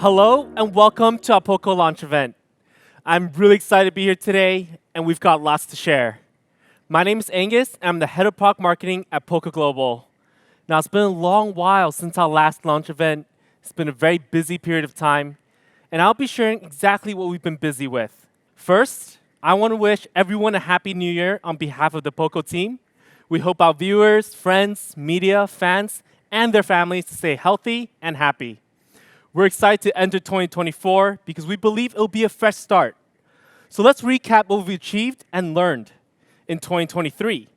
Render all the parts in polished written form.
Hello and welcome to our POCO launch event. I'm really excited to be here today and we've got lots to share. My name is Angus and I'm the head of product marketing at POCO Global. Now it's been a long while since our last launch event. It's been a very busy period of time and I'll be sharing exactly what we've been busy with. First, I want to wish everyone a happy new year on behalf of the POCO team. We hope our viewers, friends, media, fans, and their families to stay healthy and happy. We're excited to enter 2024 because we believe it'll be a fresh start. So let's recap what we've achieved and learned. In 2023,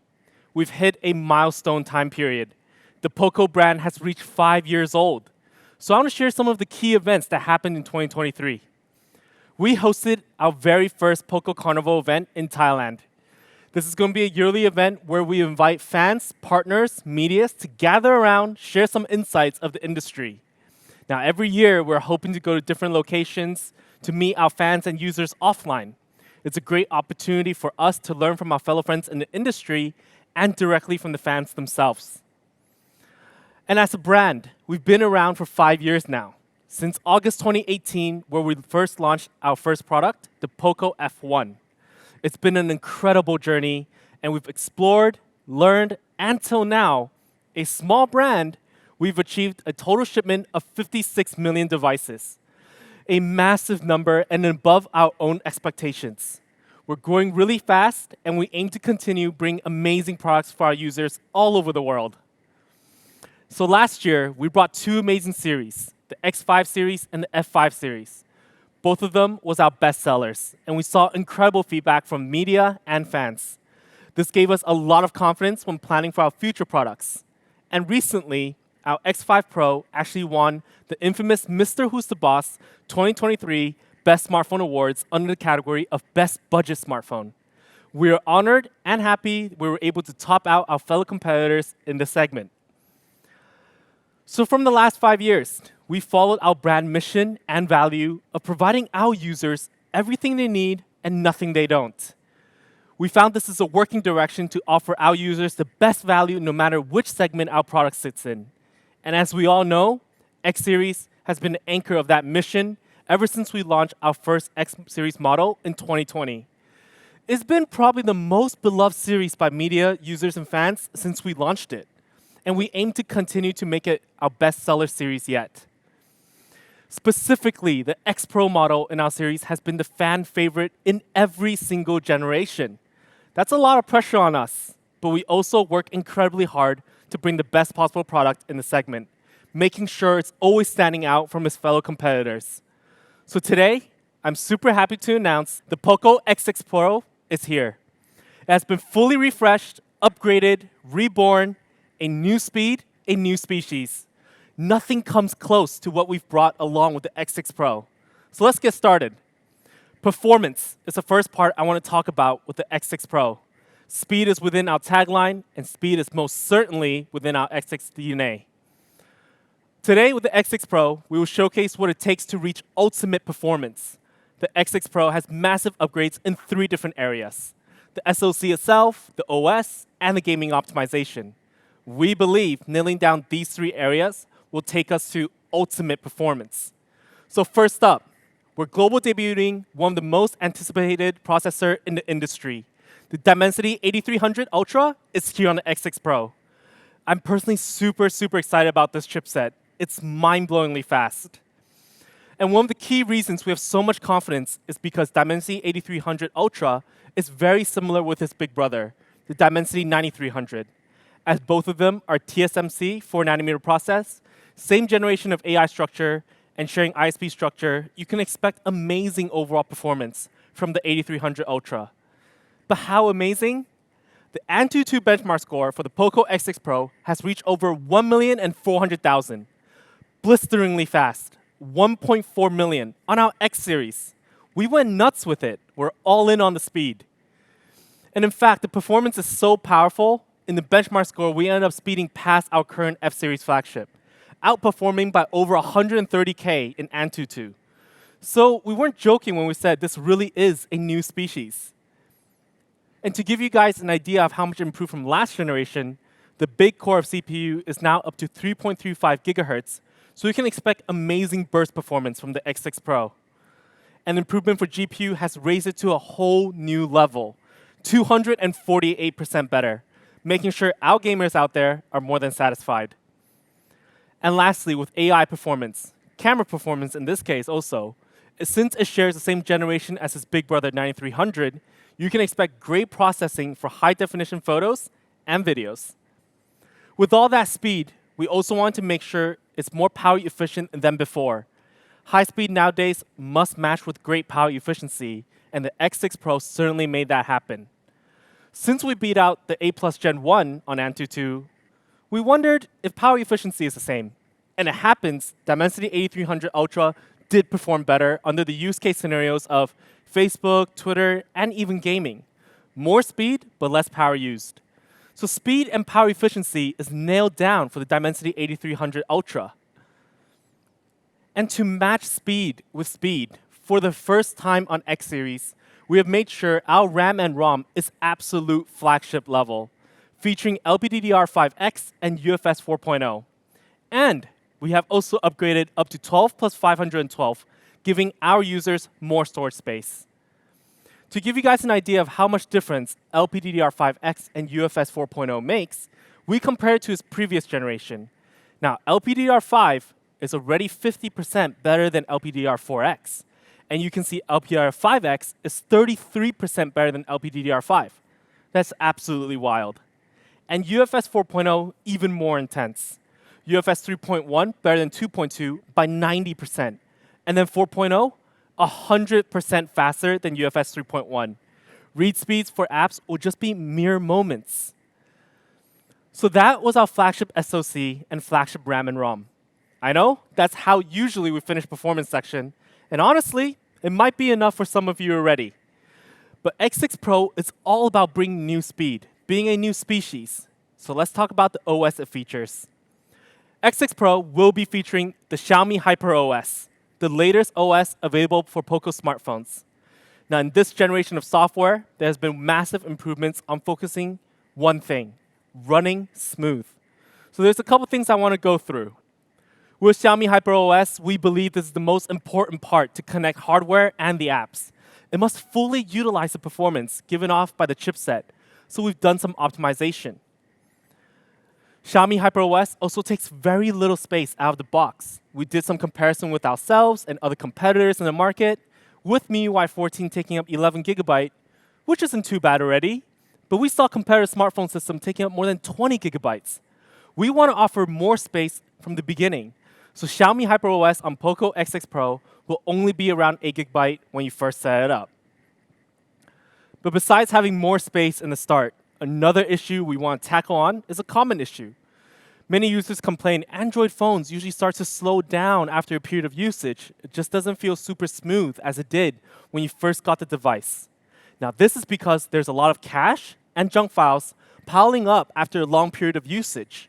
we've hit a milestone time period. The POCO brand has reached 5 years old. So I want to share some of the key events that happened in 2023. We hosted our very first POCO Carnival event in Thailand. This is going to be a yearly event where we invite fans, partners, media to gather around, share some insights of the industry. Now, every year, we're hoping to go to different locations to meet our fans and users offline. It's a great opportunity for us to learn from our fellow friends in the industry and directly from the fans themselves. And as a brand, we've been around for 5 years now, since August 2018, where we first launched our first product, the POCO F1. It's been an incredible journey, and we've explored, learned, and till now, a small brand, we've achieved a total shipment of 56 million devices, a massive number and above our own expectations. We're growing really fast, and we aim to continue bringing amazing products for our users all over the world. So last year, we brought 2 amazing series, the X5 series and the F5 series. Both of them was our best sellers, and we saw incredible feedback from media and fans. This gave us a lot of confidence when planning for our future products. And recently, our X5 Pro actually won the infamous Mr. Who's the Boss 2023 Best Smartphone Awards under the category of Best Budget Smartphone. We are honored and happy we were able to top out our fellow competitors in this segment. So from the last 5 years, we followed our brand mission and value of providing our users everything they need and nothing they don't. We found this is a working direction to offer our users the best value no matter which segment our product sits in. And as we all know, X Series has been the anchor of that mission ever since we launched our first X Series model in 2020. It's been probably the most beloved series by media, users, and fans since we launched it. And we aim to continue to make it our best-seller series yet. Specifically, the X Pro model in our series has been the fan favorite in every single generation. That's a lot of pressure on us, but we also work incredibly hard to bring the best possible product in the segment, making sure it's always standing out from its fellow competitors. So today, I'm super happy to announce the POCO X6 Pro is here. It has been fully refreshed, upgraded, reborn, a new speed, a new species. Nothing comes close to what we've brought along with the X6 Pro. So let's get started. Performance is the first part I want to talk about with the X6 Pro. Speed is within our tagline, and speed is most certainly within our X6 DNA. Today with the X6 Pro, we will showcase what it takes to reach ultimate performance. The X6 Pro has massive upgrades in 3 different areas: the SoC itself, the OS, and the gaming optimization. We believe nailing down these 3 areas will take us to ultimate performance. So first up, we're global debuting one of the most anticipated processor in the industry. The Dimensity 8300 Ultra is here on the X6 Pro. I'm personally super excited about this chipset. It's mind-blowingly fast. And one of the key reasons we have so much confidence is because Dimensity 8300 Ultra is very similar with its big brother, the Dimensity 9300. As both of them are TSMC 4nm process, same generation of AI structure, and sharing ISP structure, you can expect amazing overall performance from the 8300 Ultra. But how amazing? The AnTuTu benchmark score for the POCO X6 Pro has reached over 1,400,000. Blisteringly fast, 1.4 million on our X series. We went nuts with it. We're all in on the speed. And in fact, the performance is so powerful, in the benchmark score, we ended up speeding past our current F series flagship, outperforming by over 130K in AnTuTu. So we weren't joking when we said this really is a new species. And to give you guys an idea of how much improved from last generation, the big core of CPU is now up to 3.35 gigahertz So you can expect amazing burst performance from the X6 Pro. An improvement for GPU has raised it to a whole new level, 248% better, making sure our gamers out there are more than satisfied. And lastly, with AI performance, camera performance in this case also, since it shares the same generation as its big brother 9300, you can expect great processing for high-definition photos and videos. With all that speed, we also want to make sure it's more power efficient than before. High speed nowadays must match with great power efficiency, and the X6 Pro certainly made that happen. Since we beat out the A+ Gen 1 on Antutu, we wondered if power efficiency is the same. And it happens, Dimensity 8300 Ultra did perform better under the use case scenarios of Facebook, Twitter, and even gaming. More speed, but less power used. So speed and power efficiency is nailed down for the Dimensity 8300 Ultra. And to match speed with speed, for the first time on X series, we have made sure our RAM and ROM is absolute flagship level, featuring LPDDR5X and UFS 4.0. And we have also upgraded up to 12 plus 512, giving our users more storage space. To give you guys an idea of how much difference LPDDR5X and UFS 4.0 makes, we compare it to its previous generation. Now, LPDDR5 is already 50% better than LPDDR4X. And you can see LPDDR5X is 33% better than LPDDR5. That's absolutely wild. And UFS 4.0, even more intense. UFS 3.1 better than 2.2 by 90%. And then 4.0, 100% faster than UFS 3.1. Read speeds for apps will just be mere moments. So that was our flagship SoC and flagship RAM and ROM. I know, that's how usually we finish performance section. And honestly, it might be enough for some of you already. But X6 Pro is all about bringing new speed, being a new species. So let's talk about the OS it features. X6 Pro will be featuring the Xiaomi HyperOS, the latest OS available for POCO smartphones. Now, in this generation of software, there has been massive improvements on focusing one thing, running smooth. So there's a couple things I want to go through. With Xiaomi HyperOS, we believe this is the most important part to connect hardware and the apps. It must fully utilize the performance given off by the chipset, so we've done some optimization. Xiaomi HyperOS also takes very little space out of the box. We did some comparison with ourselves and other competitors in the market, with MIUI 14 taking up 11 gigabyte, which isn't too bad already, but we saw competitor smartphone system taking up more than 20 gigabytes. We want to offer more space from the beginning, so Xiaomi HyperOS on POCO X6 Pro will only be around 8 gigabyte when you first set it up. But besides having more space in the start, another issue we want to tackle on is a common issue. Many users complain Android phones usually start to slow down after a period of usage. It just doesn't feel super smooth as it did when you first got the device. Now, this is because there's a lot of cache and junk files piling up after a long period of usage.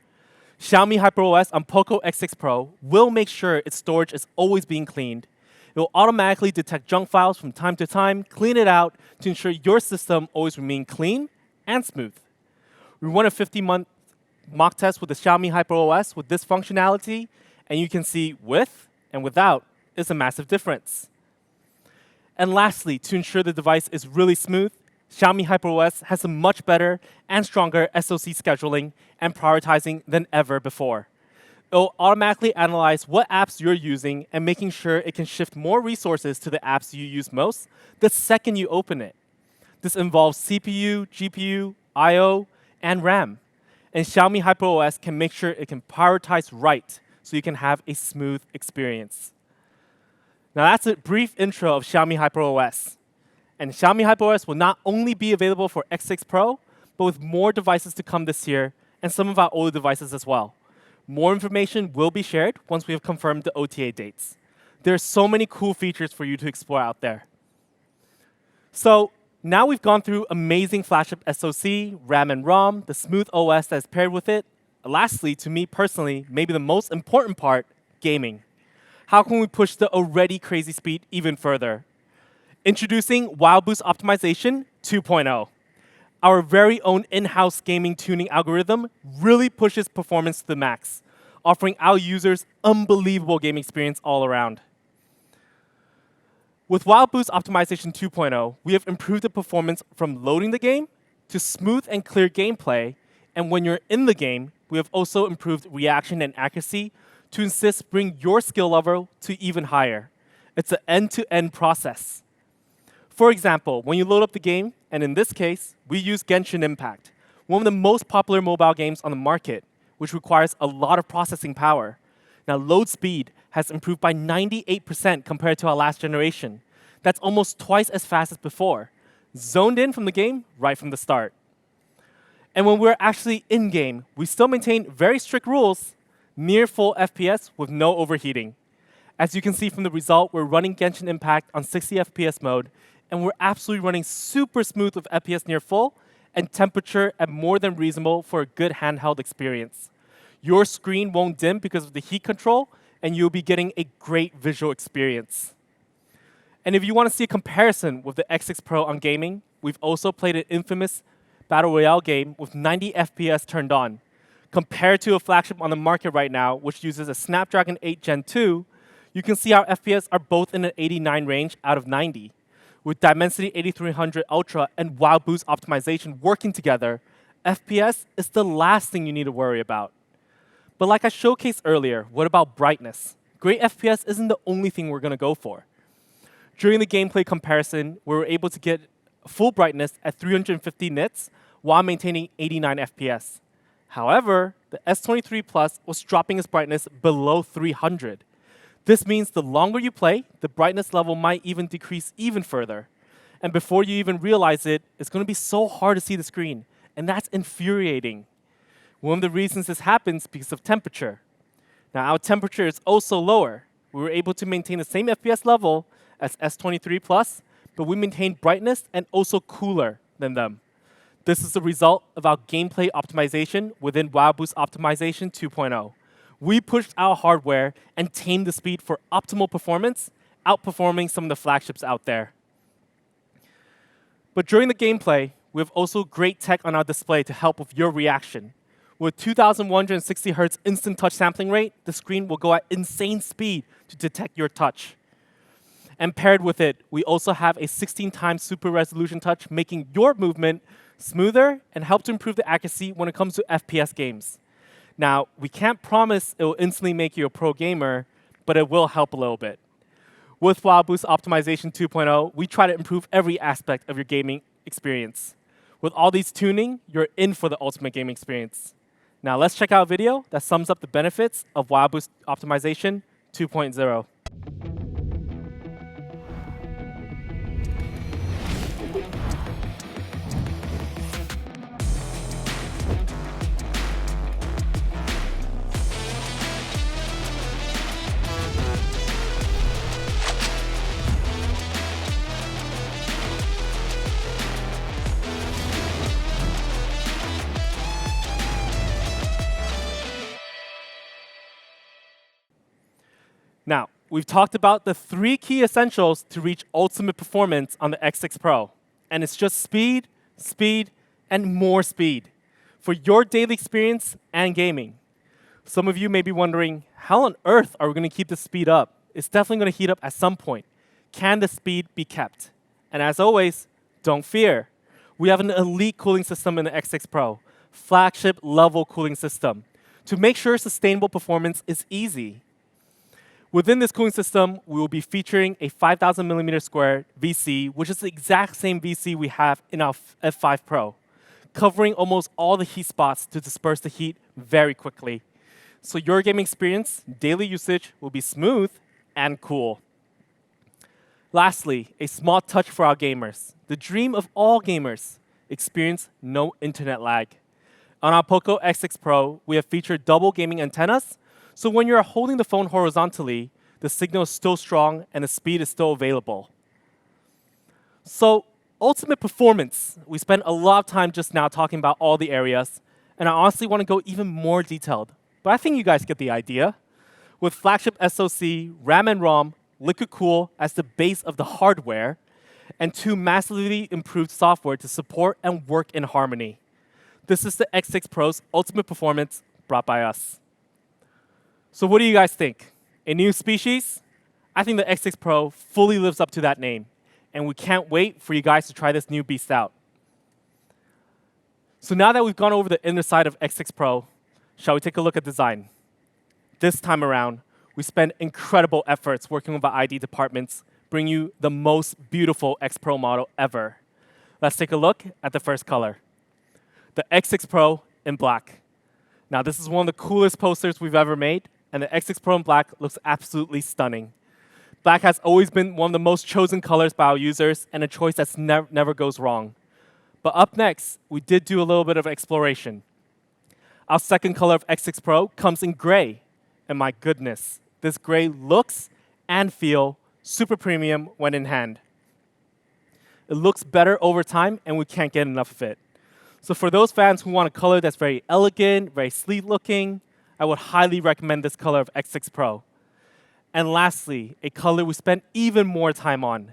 Xiaomi HyperOS on POCO X6 Pro will make sure its storage is always being cleaned. It will automatically detect junk files from time to time, clean it out to ensure your system always remains clean and smooth. We run a 50-month mock test with the Xiaomi HyperOS with this functionality, and you can see with and without is a massive difference. And lastly, to ensure the device is really smooth, Xiaomi HyperOS has a much better and stronger SoC scheduling and prioritizing than ever before. It will automatically analyze what apps you're using and making sure it can shift more resources to the apps you use most the second you open it. This involves CPU, GPU, I/O, and RAM. And Xiaomi HyperOS can make sure it can prioritize right so you can have a smooth experience. Now that's a brief intro of Xiaomi HyperOS. And Xiaomi HyperOS will not only be available for X6 Pro, but with more devices to come this year and some of our older devices as well. More information will be shared once we have confirmed the OTA dates. There are so many cool features for you to explore out there. So now we've gone through amazing flagship SoC, RAM and ROM, the smooth OS that is paired with it. Lastly, to me personally, maybe the most important part, gaming. How can we push the already crazy speed even further? Introducing Wild Boost Optimization 2.0. Our very own in-house gaming tuning algorithm really pushes performance to the max, offering our users unbelievable game experience all around. With Wild Boost Optimization 2.0, we have improved the performance from loading the game to smooth and clear gameplay, and when you're in the game, we have also improved reaction and accuracy to insist bring your skill level to even higher. It's an end-to-end process. For example, when you load up the game, and in this case, we use Genshin Impact, one of the most popular mobile games on the market, which requires a lot of processing power. Now, load speed has improved by 98% compared to our last generation. That's almost twice as fast as before. Zoned in from the game right from the start. And when we're actually in-game, we still maintain very strict rules, near full FPS with no overheating. As you can see from the result, we're running Genshin Impact on 60 FPS mode, and we're absolutely running super smooth with FPS near full, and temperature at more than reasonable for a good handheld experience. Your screen won't dim because of the heat control, and you'll be getting a great visual experience. And if you want to see a comparison with the X6 Pro on gaming, we've also played an infamous Battle Royale game with 90 FPS turned on. Compared to a flagship on the market right now, which uses a Snapdragon 8 Gen 2, you can see our FPS are both in an 89 range out of 90. With Dimensity 8300 Ultra and Wild Boost Optimization working together, FPS is the last thing you need to worry about. But like I showcased earlier, what about brightness? Great FPS isn't the only thing we're going to go for. During the gameplay comparison, we were able to get full brightness at 350 nits while maintaining 89 FPS. However, the S23 Plus was dropping its brightness below 300. This means the longer you play, the brightness level might even decrease even further. And before you even realize it, it's going to be so hard to see the screen, and that's infuriating. One of the reasons this happens is because of temperature. Now, our temperature is also lower. We were able to maintain the same FPS level as S23 Plus, but we maintained brightness and also cooler than them. This is the result of our gameplay optimization within Wild Boost Optimization 2.0. We pushed our hardware and tamed the speed for optimal performance, outperforming some of the flagships out there. But during the gameplay, we have also great tech on our display to help with your reaction. With 2160 Hz instant touch sampling rate, the screen will go at insane speed to detect your touch. And paired with it, we also have a 16 times super resolution touch, making your movement smoother and help to improve the accuracy when it comes to FPS games. Now, we can't promise it will instantly make you a pro gamer, but it will help a little bit. With Wild Boost Optimization 2.0, we try to improve every aspect of your gaming experience. With all these tuning, you're in for the ultimate gaming experience. Now, let's check out a video that sums up the benefits of Wild Boost Optimization 2.0. Now, we've talked about the 3 key essentials to reach ultimate performance on the X6 Pro. And it's just speed, speed, and more speed for your daily experience and gaming. Some of you may be wondering, how on earth are we going to keep the speed up? It's definitely going to heat up at some point. Can the speed be kept? And as always, don't fear. We have an elite cooling system in the X6 Pro, flagship level cooling system, to make sure sustainable performance is easy. Within this cooling system, we will be featuring a 5,000 millimeter square VC, which is the exact same VC we have in our F5 Pro, covering almost all the heat spots to disperse the heat very quickly. So your gaming experience, daily usage, will be smooth and cool. Lastly, a small touch for our gamers. The dream of all gamers, experience no internet lag. On our POCO X6 Pro, we have featured double gaming antennas, so when you're holding the phone horizontally, the signal is still strong and the speed is still available. So ultimate performance, we spent a lot of time just now talking about all the areas, and I honestly want to go even more detailed. But I think you guys get the idea. With flagship SoC, RAM and ROM, liquid cool as the base of the hardware, and 2 massively improved software to support and work in harmony. This is the X6 Pro's ultimate performance brought by us. So what do you guys think? A new species? I think the X6 Pro fully lives up to that name, and we can't wait for you guys to try this new beast out. So now that we've gone over the inner side of X6 Pro, shall we take a look at design? This time around, we spent incredible efforts working with our ID departments, bring you the most beautiful X Pro model ever. Let's take a look at the first color, the X6 Pro in black. Now, this is one of the coolest posters we've ever made, and the X6 Pro in black looks absolutely stunning. Black has always been one of the most chosen colors by our users, and a choice that never goes wrong. But up next, we did do a little bit of exploration. Our second color of X6 Pro comes in gray, and my goodness, this gray looks and feels super premium when in hand. It looks better over time, and we can't get enough of it. So for those fans who want a color that's very elegant, very sleek looking, I would highly recommend this color of X6 Pro. And lastly, a color we spent even more time on,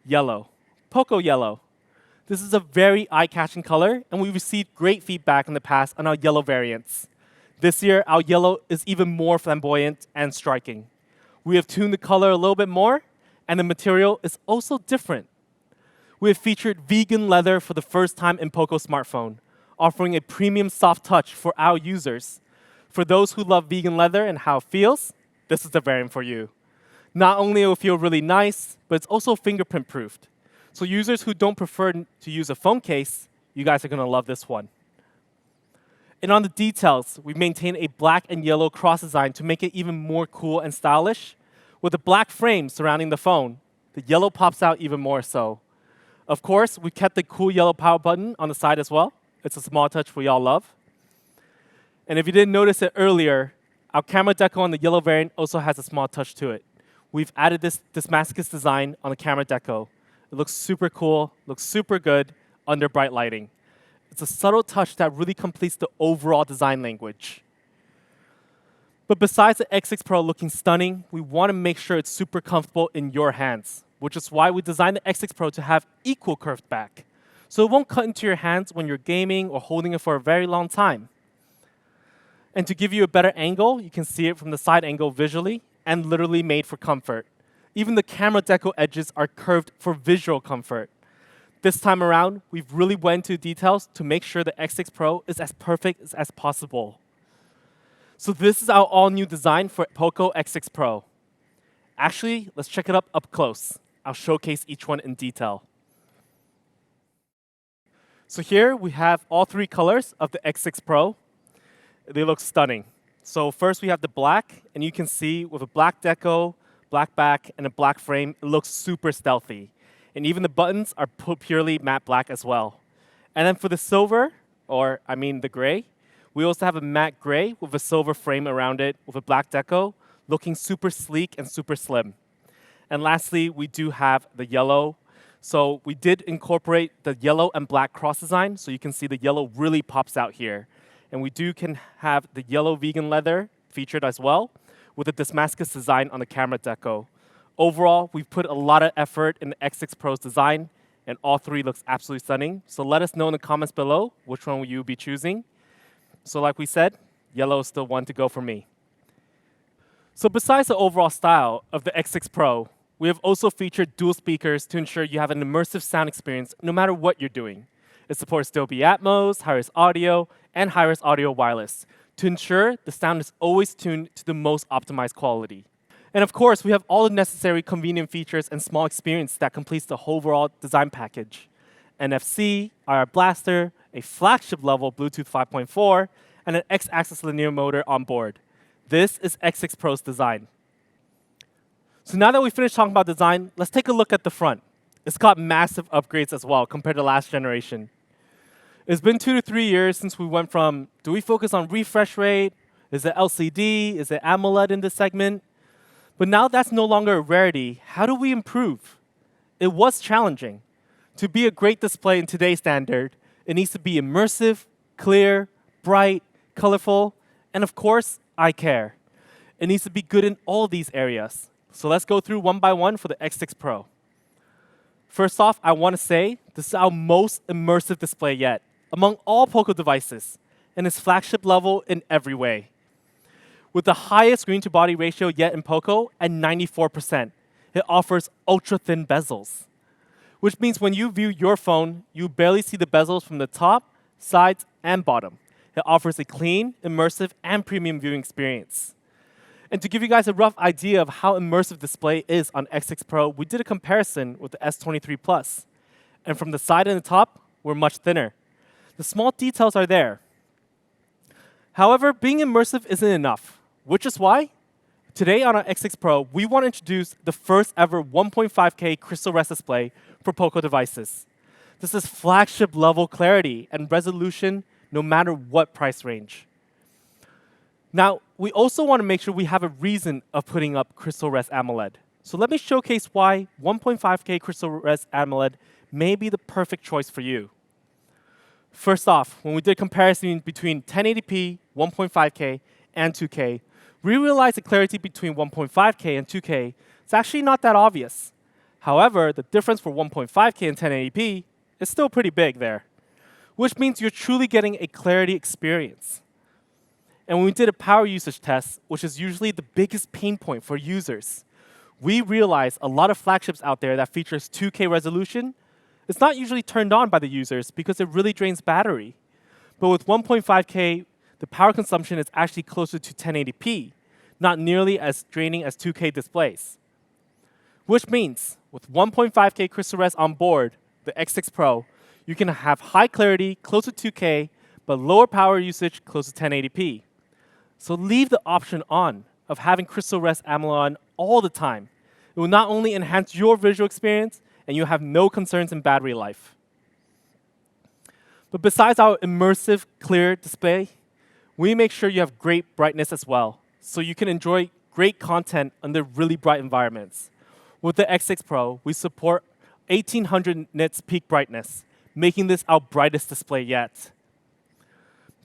yellow, POCO yellow. This is a very eye-catching color, and we received great feedback in the past on our yellow variants. This year, our yellow is even more flamboyant and striking. We have tuned the color a little bit more, and the material is also different. We have featured vegan leather for the first time in POCO smartphone, offering a premium soft touch for our users. For those who love vegan leather and how it feels, this is the variant for you. Not only will it feel really nice, but it's also fingerprint-proofed. So users who don't prefer to use a phone case, you guys are going to love this one. And on the details, we maintain a black and yellow cross design to make it even more cool and stylish. With the black frame surrounding the phone, the yellow pops out even more so. Of course, we kept the cool yellow power button on the side as well. It's a small touch we all love. And if you didn't notice it earlier, our camera deco on the yellow variant also has a small touch to it. We've added this Damascus design on the camera deco. It looks super cool, looks super good under bright lighting. It's a subtle touch that really completes the overall design language. But besides the X6 Pro looking stunning, we want to make sure it's super comfortable in your hands, which is why we designed the X6 Pro to have equal curved back. So it won't cut into your hands when you're gaming or holding it for a very long time. And to give you a better angle, you can see it from the side angle visually and literally made for comfort. Even the camera deco edges are curved for visual comfort. This time around, we've really went into details to make sure the X6 Pro is as perfect as possible. So this is our all-new design for POCO X6 Pro. Actually, let's check it up close. I'll showcase each one in detail. So here we have all three colors of the X6 Pro. They look stunning. So first we have the black, and you can see with a black deco, black back, and a black frame, it looks super stealthy. And even the buttons are purely matte black as well. And then for the silver, the gray, we also have a matte gray with a silver frame around it with a black deco, looking super sleek and super slim. And lastly, we do have the yellow. So we did incorporate the yellow and black cross design, so you can see the yellow really pops out here. And we can have the yellow vegan leather featured as well, with a Damascus design on the camera deco. Overall, we've put a lot of effort in the X6 Pro's design, and all three looks absolutely stunning. So let us know in the comments below which one will you be choosing. So like we said, yellow is still one to go for me. So besides the overall style of the X6 Pro, we have also featured dual speakers to ensure you have an immersive sound experience no matter what you're doing. It supports Dolby Atmos, hi-res audio, and hi-res audio wireless to ensure the sound is always tuned to the most optimized quality. And of course, we have all the necessary convenient features and small experience that completes the overall design package. NFC, IR blaster, a flagship level Bluetooth 5.4, and an X-axis linear motor on board. This is X6 Pro's design. So now that we finished talking about design, let's take a look at the front. It's got massive upgrades as well compared to last generation. It's been 2 to 3 years since we went from, do we focus on refresh rate? Is it LCD? Is it AMOLED in this segment? But now that's no longer a rarity. How do we improve? It was challenging. To be a great display in today's standard, it needs to be immersive, clear, bright, colorful, and of course, eye care. It needs to be good in all these areas. So let's go through one by one for the X6 Pro. First off, I want to say this is our most immersive display yet among all POCO devices, and it's flagship level in every way. With the highest screen-to-body ratio yet in POCO at 94%. It offers ultra-thin bezels, which means when you view your phone, you barely see the bezels from the top, sides, and bottom. It offers a clean, immersive, and premium viewing experience. And to give you guys a rough idea of how immersive display is on X6 Pro, we did a comparison with the S23 Plus. And from the side and the top, we're much thinner. The small details are there. However, being immersive isn't enough, which is why today on our X6 Pro, we want to introduce the first ever 1.5K Crystal Rest display for POCO devices. This is flagship level clarity and resolution no matter what price range. Now, we also want to make sure we have a reason of putting up Crystal Rest AMOLED. So let me showcase why 1.5K Crystal Rest AMOLED may be the perfect choice for you. First off, when we did comparison between 1080p, 1.5K, and 2K, we realized the clarity between 1.5K and 2K is actually not that obvious. However, the difference for 1.5K and 1080p is still pretty big there, which means you're truly getting a clarity experience. And when we did a power usage test, which is usually the biggest pain point for users, we realized a lot of flagships out there that features 2K resolution is not usually turned on by the users because it really drains battery. But with 1.5K, the power consumption is actually closer to 1080p, not nearly as draining as 2K displays. Which means, with 1.5K Crystal Rest on board, the X6 Pro, you can have high clarity, close to 2K, but lower power usage, close to 1080p. So leave the option on of having Crystal Rest AMOLED on all the time. It will not only enhance your visual experience, and you'll have no concerns in battery life. But besides our immersive, clear display, we make sure you have great brightness as well, so you can enjoy great content under really bright environments. With the X6 Pro, we support 1800 nits peak brightness, making this our brightest display yet.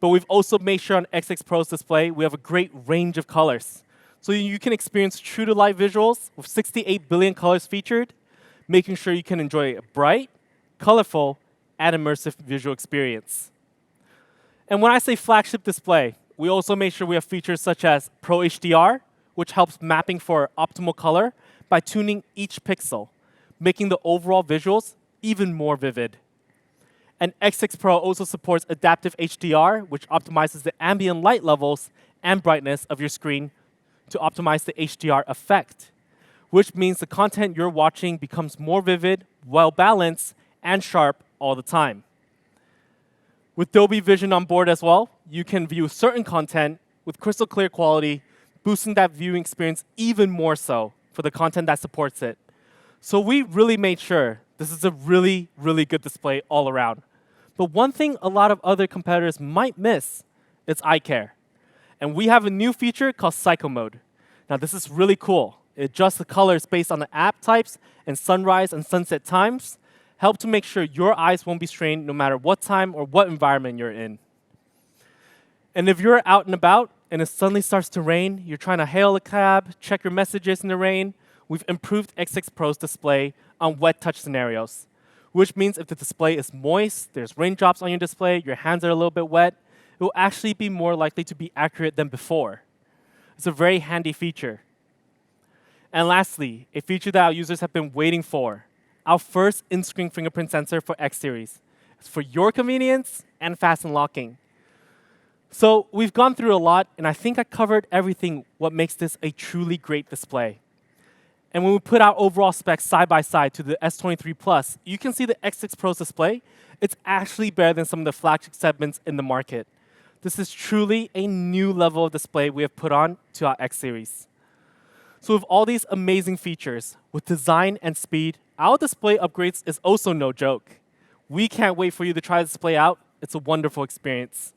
But we've also made sure on X6 Pro's display, we have a great range of colors. So you can experience true-to-life visuals with 68 billion colors featured, making sure you can enjoy a bright, colorful, and immersive visual experience. And when I say flagship display, we also make sure we have features such as Pro HDR, which helps mapping for optimal color by tuning each pixel, making the overall visuals even more vivid. And X6 Pro also supports adaptive HDR, which optimizes the ambient light levels and brightness of your screen to optimize the HDR effect, which means the content you're watching becomes more vivid, well-balanced, and sharp all the time. With Dolby Vision on board as well, you can view certain content with crystal clear quality, boosting that viewing experience even more so for the content that supports it. So we really made sure this is a really, really good display all around. But one thing a lot of other competitors might miss is eye care. And we have a new feature called Psycho Mode. Now this is really cool. It adjusts the colors based on the app types and sunrise and sunset times, help to make sure your eyes won't be strained no matter what time or what environment you're in. And if you're out and about and it suddenly starts to rain, you're trying to hail a cab, check your messages in the rain, we've improved X6 Pro's display on wet touch scenarios, which means if the display is moist, there's raindrops on your display, your hands are a little bit wet, it will actually be more likely to be accurate than before. It's a very handy feature. And lastly, a feature that our users have been waiting for, our first in-screen fingerprint sensor for X series. It's for your convenience and fast unlocking. So we've gone through a lot, and I think I covered everything what makes this a truly great display. And when we put our overall specs side by side to the S23 Plus, you can see the X6 Pro's display. It's actually better than some of the flagship segments in the market. This is truly a new level of display we have put on to our X series. So with all these amazing features, with design and speed, our display upgrades is also no joke. We can't wait for you to try the display out. It's a wonderful experience.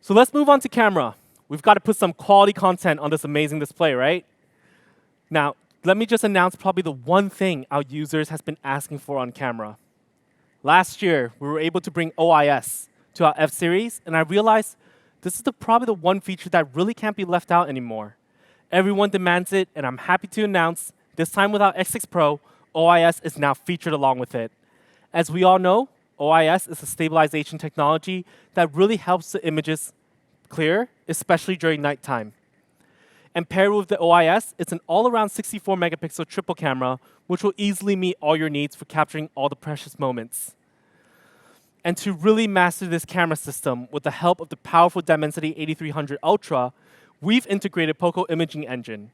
So let's move on to camera. We've got to put some quality content on this amazing display, right? Now, let me just announce probably the one thing our users has been asking for on camera. Last year, we were able to bring OIS to our F series, and I realized this is probably the one feature that really can't be left out anymore. Everyone demands it, and I'm happy to announce, this time with our X6 Pro, OIS is now featured along with it. As we all know, OIS is a stabilization technology that really helps the images clear especially during nighttime. And paired with the OIS, it's an all-around 64 megapixel triple camera, which will easily meet all your needs for capturing all the precious moments. And to really master this camera system with the help of the powerful Dimensity 8300 Ultra, we've integrated POCO Imaging Engine,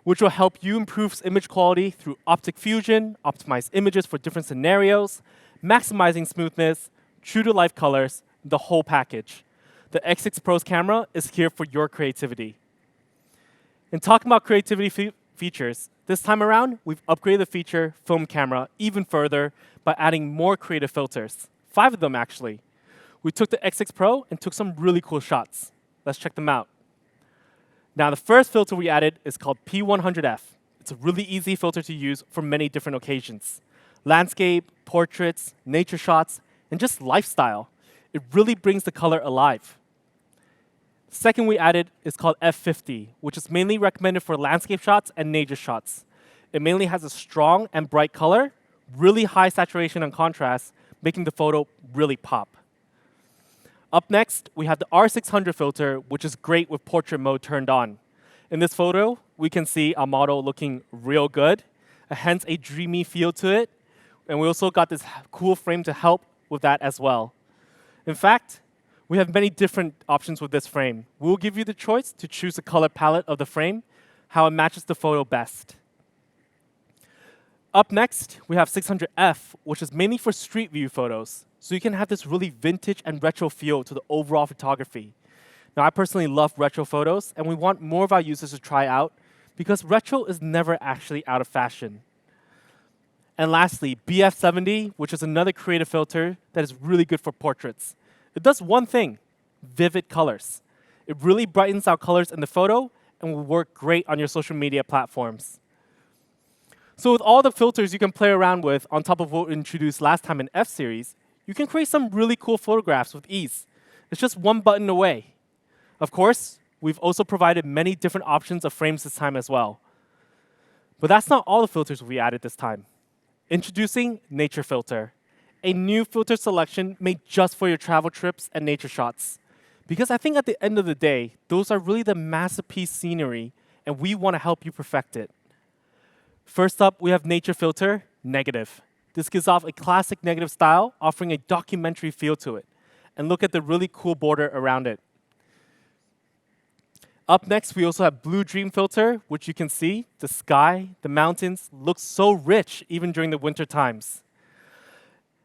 which will help you improve image quality through optic fusion, optimize images for different scenarios, maximizing smoothness, true-to-life colors, the whole package. The X6 Pro's camera is here for your creativity. And talking about creativity features, this time around, we've upgraded the feature film camera even further by adding more creative filters. 5 of them, actually. We took the X6 Pro and took some really cool shots. Let's check them out. Now, the first filter we added is called P100F. It's a really easy filter to use for many different occasions. Landscape, portraits, nature shots, and just lifestyle. It really brings the color alive. Second we added is called F50, which is mainly recommended for landscape shots and nature shots. It mainly has a strong and bright color, really high saturation and contrast, making the photo really pop. Up next, we have the R600 filter, which is great with portrait mode turned on. In this photo, we can see our model looking real good, hence a dreamy feel to it. And we also got this cool frame to help with that as well. In fact, we have many different options with this frame. We'll give you the choice to choose the color palette of the frame, how it matches the photo best. Up next, we have 600F, which is mainly for street view photos. So you can have this really vintage and retro feel to the overall photography. Now, I personally love retro photos, and we want more of our users to try out because retro is never actually out of fashion. And lastly, BF70, which is another creative filter that is really good for portraits. It does one thing, vivid colors. It really brightens our colors in the photo and will work great on your social media platforms. So with all the filters you can play around with on top of what we introduced last time in F-Series, you can create some really cool photographs with ease. It's just one button away. Of course, we've also provided many different options of frames this time as well. But that's not all the filters we added this time. Introducing Nature Filter, a new filter selection made just for your travel trips and nature shots. Because I think at the end of the day, those are really the masterpiece scenery, and we want to help you perfect it. First up, we have Nature Filter, Negative. This gives off a classic negative style, offering a documentary feel to it. And look at the really cool border around it. Up next, we also have Blue Dream Filter, which you can see, the sky, the mountains, look so rich even during the winter times.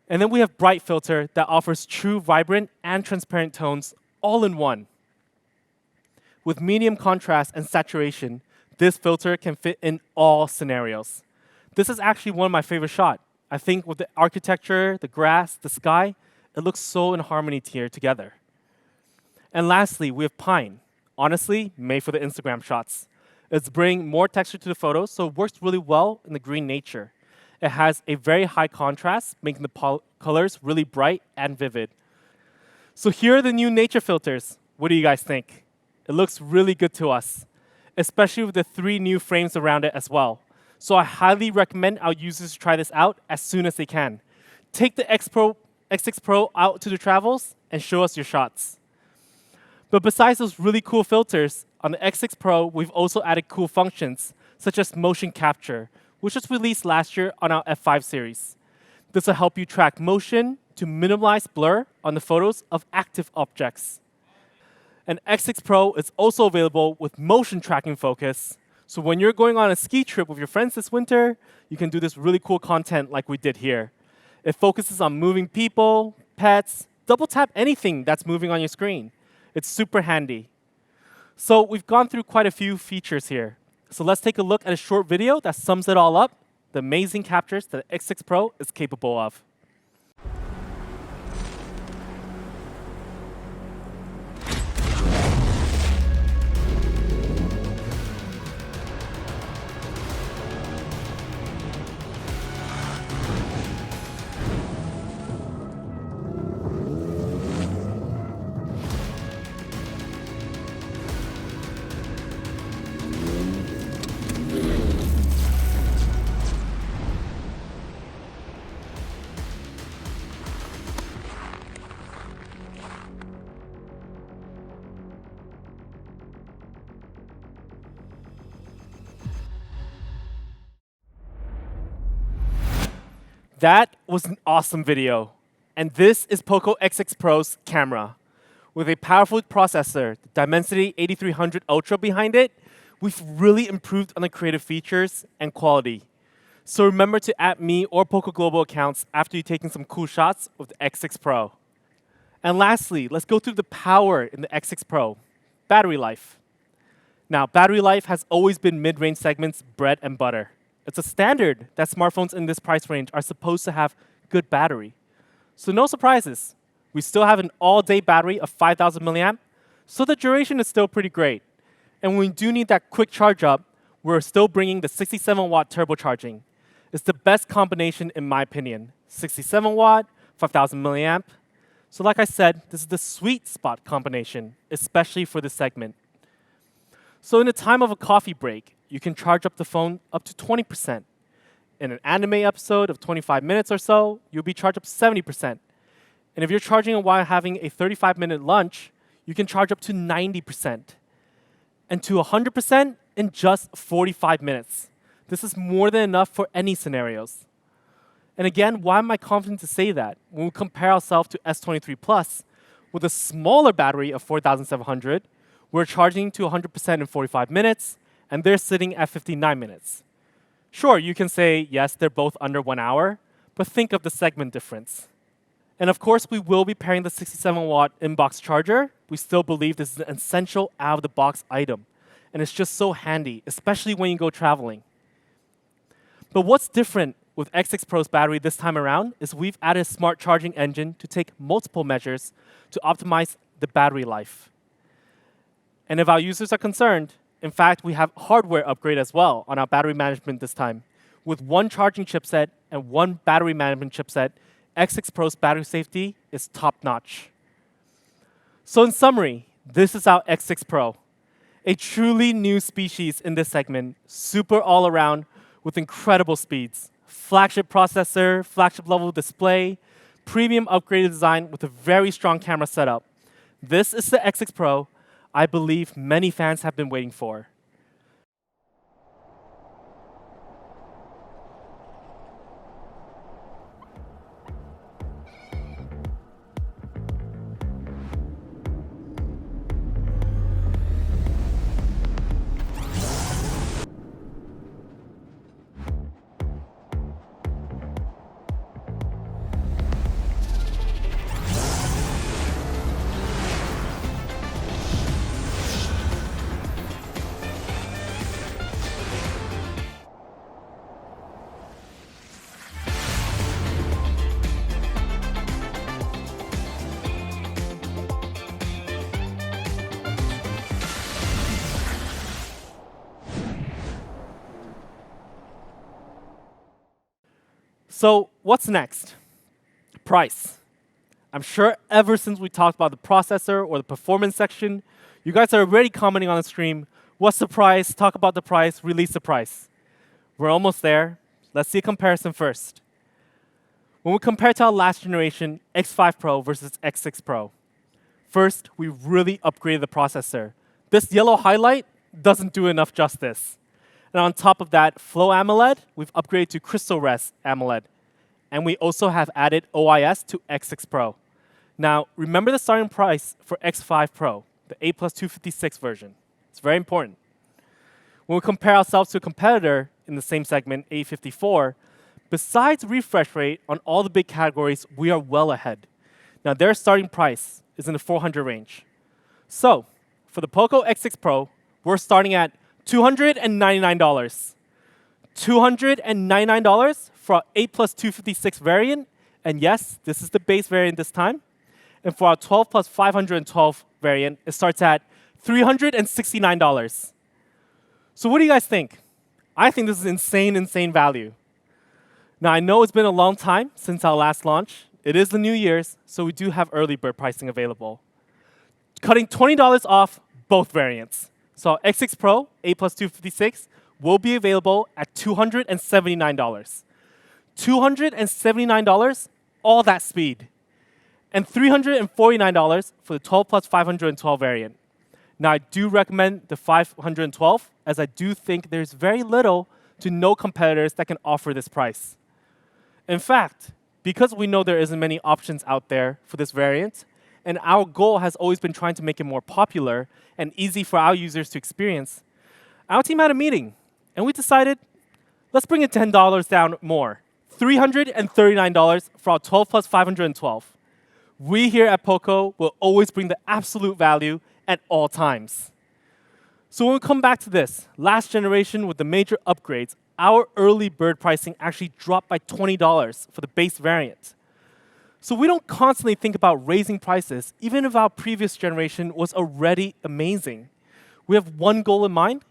And then we have Bright Filter that offers true vibrant and transparent tones all in one. With medium contrast and saturation, this filter can fit in all scenarios. This is actually one of my favorite shots. I think with the architecture, the grass, the sky, it looks so in harmony here together. And lastly, we have Pine. Honestly, made for the Instagram shots. It's bringing more texture to the photos, so it works really well in the green nature. It has a very high contrast, making the colors really bright and vivid. So here are the new nature filters. What do you guys think? It looks really good to us, especially with the 3 new frames around it as well. So I highly recommend our users try this out as soon as they can. Take the X6 Pro out to the travels and show us your shots. But besides those really cool filters, on the X6 Pro, we've also added cool functions, such as motion capture, which was released last year on our F5 series. This will help you track motion to minimize blur on the photos of active objects. And X6 Pro is also available with motion tracking focus. So when you're going on a ski trip with your friends this winter, you can do this really cool content like we did here. It focuses on moving people, pets, double tap anything that's moving on your screen. It's super handy. So we've gone through quite a few features here. So let's take a look at a short video that sums it all up, the amazing captures that the X6 Pro is capable of. That was an awesome video. And this is POCO X6 Pro's camera. With a powerful processor, the Dimensity 8300 Ultra behind it, we've really improved on the creative features and quality. So remember to add me or POCO Global accounts after you've taken some cool shots with the X6 Pro. And lastly, let's go through the power in the X6 Pro. Battery life. Now, battery life has always been mid-range segment's bread and butter. It's a standard that smartphones in this price range are supposed to have good battery. So no surprises. We still have an all-day battery of 5,000 milliamp, so the duration is still pretty great. And when we do need that quick charge up, we're still bringing the 67-watt turbocharging. It's the best combination in my opinion. 67 watt, 5,000 milliamp. So like I said, this is the sweet spot combination, especially for this segment. So in the time of a coffee break, you can charge up the phone up to 20%. In an anime episode of 25 minutes or so, you'll be charged up 70%. And if you're charging it while having a 35-minute lunch, you can charge up to 90%. And to 100% in just 45 minutes. This is more than enough for any scenarios. And again, why am I confident to say that? When we compare ourselves to S23 Plus, with a smaller battery of 4,700, we're charging to 100% in 45 minutes, and they're sitting at 59 minutes. Sure, you can say, yes, they're both under 1 hour, but think of the segment difference. And of course, we will be pairing the 67-watt in-box charger. We still believe this is an essential out-of-the-box item, and it's just so handy, especially when you go traveling. But what's different with X6 Pro's battery this time around is we've added a smart charging engine to take multiple measures to optimize the battery life. And if our users are concerned, in fact, we have hardware upgrade as well on our battery management this time. With one charging chipset and one battery management chipset, X6 Pro's battery safety is top-notch. So in summary, this is our X6 Pro. A truly new species in this segment, super all-around with incredible speeds. Flagship processor, flagship level display, premium upgraded design with a very strong camera setup. This is the X6 Pro I believe many fans have been waiting for. So what's next? Price. I'm sure ever since we talked about the processor or the performance section, you guys are already commenting on the stream, what's the price, talk about the price, release the price. We're almost there. Let's see a comparison first. When we compare to our last generation X5 Pro versus X6 Pro, first, we really upgraded the processor. This yellow highlight doesn't do enough justice. And on top of that, Flow AMOLED, we've upgraded to Crystal Res AMOLED. And we also have added OIS to X6 Pro. Now, remember the starting price for X5 Pro, the A plus 256 version. It's very important. When we compare ourselves to a competitor in the same segment, A54, besides refresh rate on all the big categories, we are well ahead. Now, their starting price is in the 400 range. So, for the POCO X6 Pro, we're starting at $299. $299 for our 8 plus 256 variant. And yes, this is the base variant this time. And for our 12 plus 512 variant, it starts at $369. So what do you guys think? I think this is insane, insane value. Now, I know it's been a long time since our last launch. It is the New Year's, so we do have early bird pricing available. Cutting $20 off both variants. So X6 Pro, 8 plus 256, will be available at $279. $279, all that speed. And $349 for the 12 plus 512 variant. Now, I do recommend the 512, as I do think there's very little to no competitors that can offer this price. In fact, because we know there isn't many options out there for this variant, and our goal has always been trying to make it more popular and easy for our users to experience, our team had a meeting, and we decided, let's bring it $10 down more. $339 for our 12 plus 512. We here at POCO will always bring the absolute value at all times. So when we come back to this, last generation with the major upgrades, our early bird pricing actually dropped by $20 for the base variant. So we don't constantly think about raising prices, even if our previous generation was already amazing. We have one goal in mind: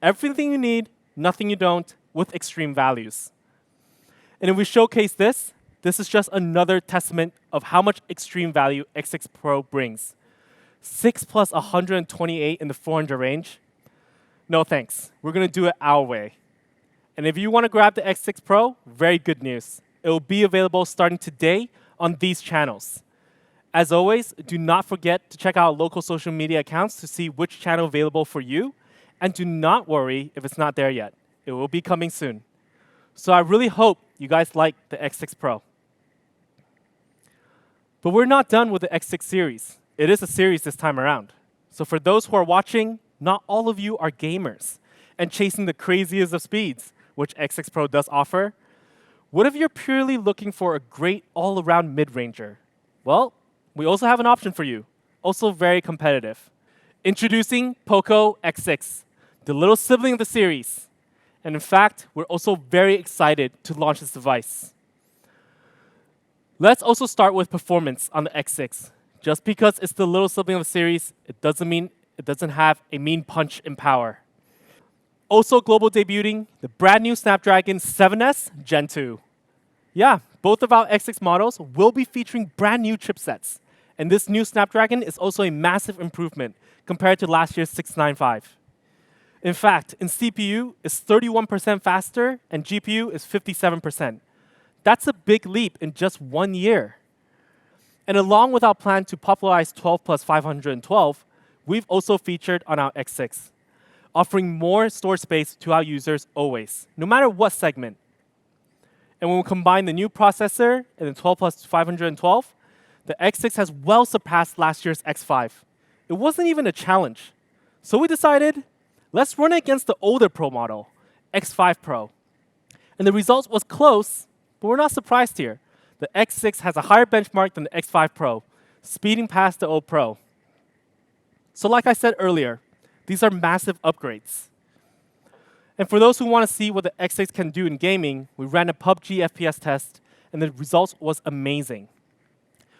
everything you need, nothing you don't, with extreme values. And if we showcase this, this is just another testament of how much extreme value X6 Pro brings. 6 plus 128 in the 400 range? No thanks. We're going to do it our way. And if you want to grab the X6 Pro, very good news. It will be available starting today on these channels. As always, do not forget to check out local social media accounts to see which channel is available for you. And do not worry if it's not there yet. It will be coming soon. So I really hope you guys like the X6 Pro. But we're not done with the X6 series. It is a series this time around. So for those who are watching, not all of you are gamers and chasing the craziest of speeds, which X6 Pro does offer. What if you're purely looking for a great all-around mid-ranger? Well, we also have an option for you, also very competitive. Introducing POCO X6, the little sibling of the series. And in fact, we're also very excited to launch this device. Let's also start with performance on the X6. Just because it's the little sibling of the series, it doesn't mean it doesn't have a mean punch in power. Also global debuting, the brand new Snapdragon 7S Gen 2. Yeah, both of our X6 models will be featuring brand new chipsets. And this new Snapdragon is also a massive improvement compared to last year's 695. In fact, in CPU, it's 31% faster and GPU is 57%. That's a big leap in just 1 year. And along with our plan to popularize 12 plus 512, we've also featured on our X6, offering more storage space to our users always, no matter what segment. And when we combine the new processor and the 12 plus 512, the X6 has well surpassed last year's X5. It wasn't even a challenge. So we decided, let's run it against the older Pro model, X5 Pro. And the results was close, but we're not surprised here. The X6 has a higher benchmark than the X5 Pro, speeding past the old Pro. So like I said earlier, these are massive upgrades. And for those who want to see what the X6 can do in gaming, we ran a PUBG FPS test, and the results was amazing.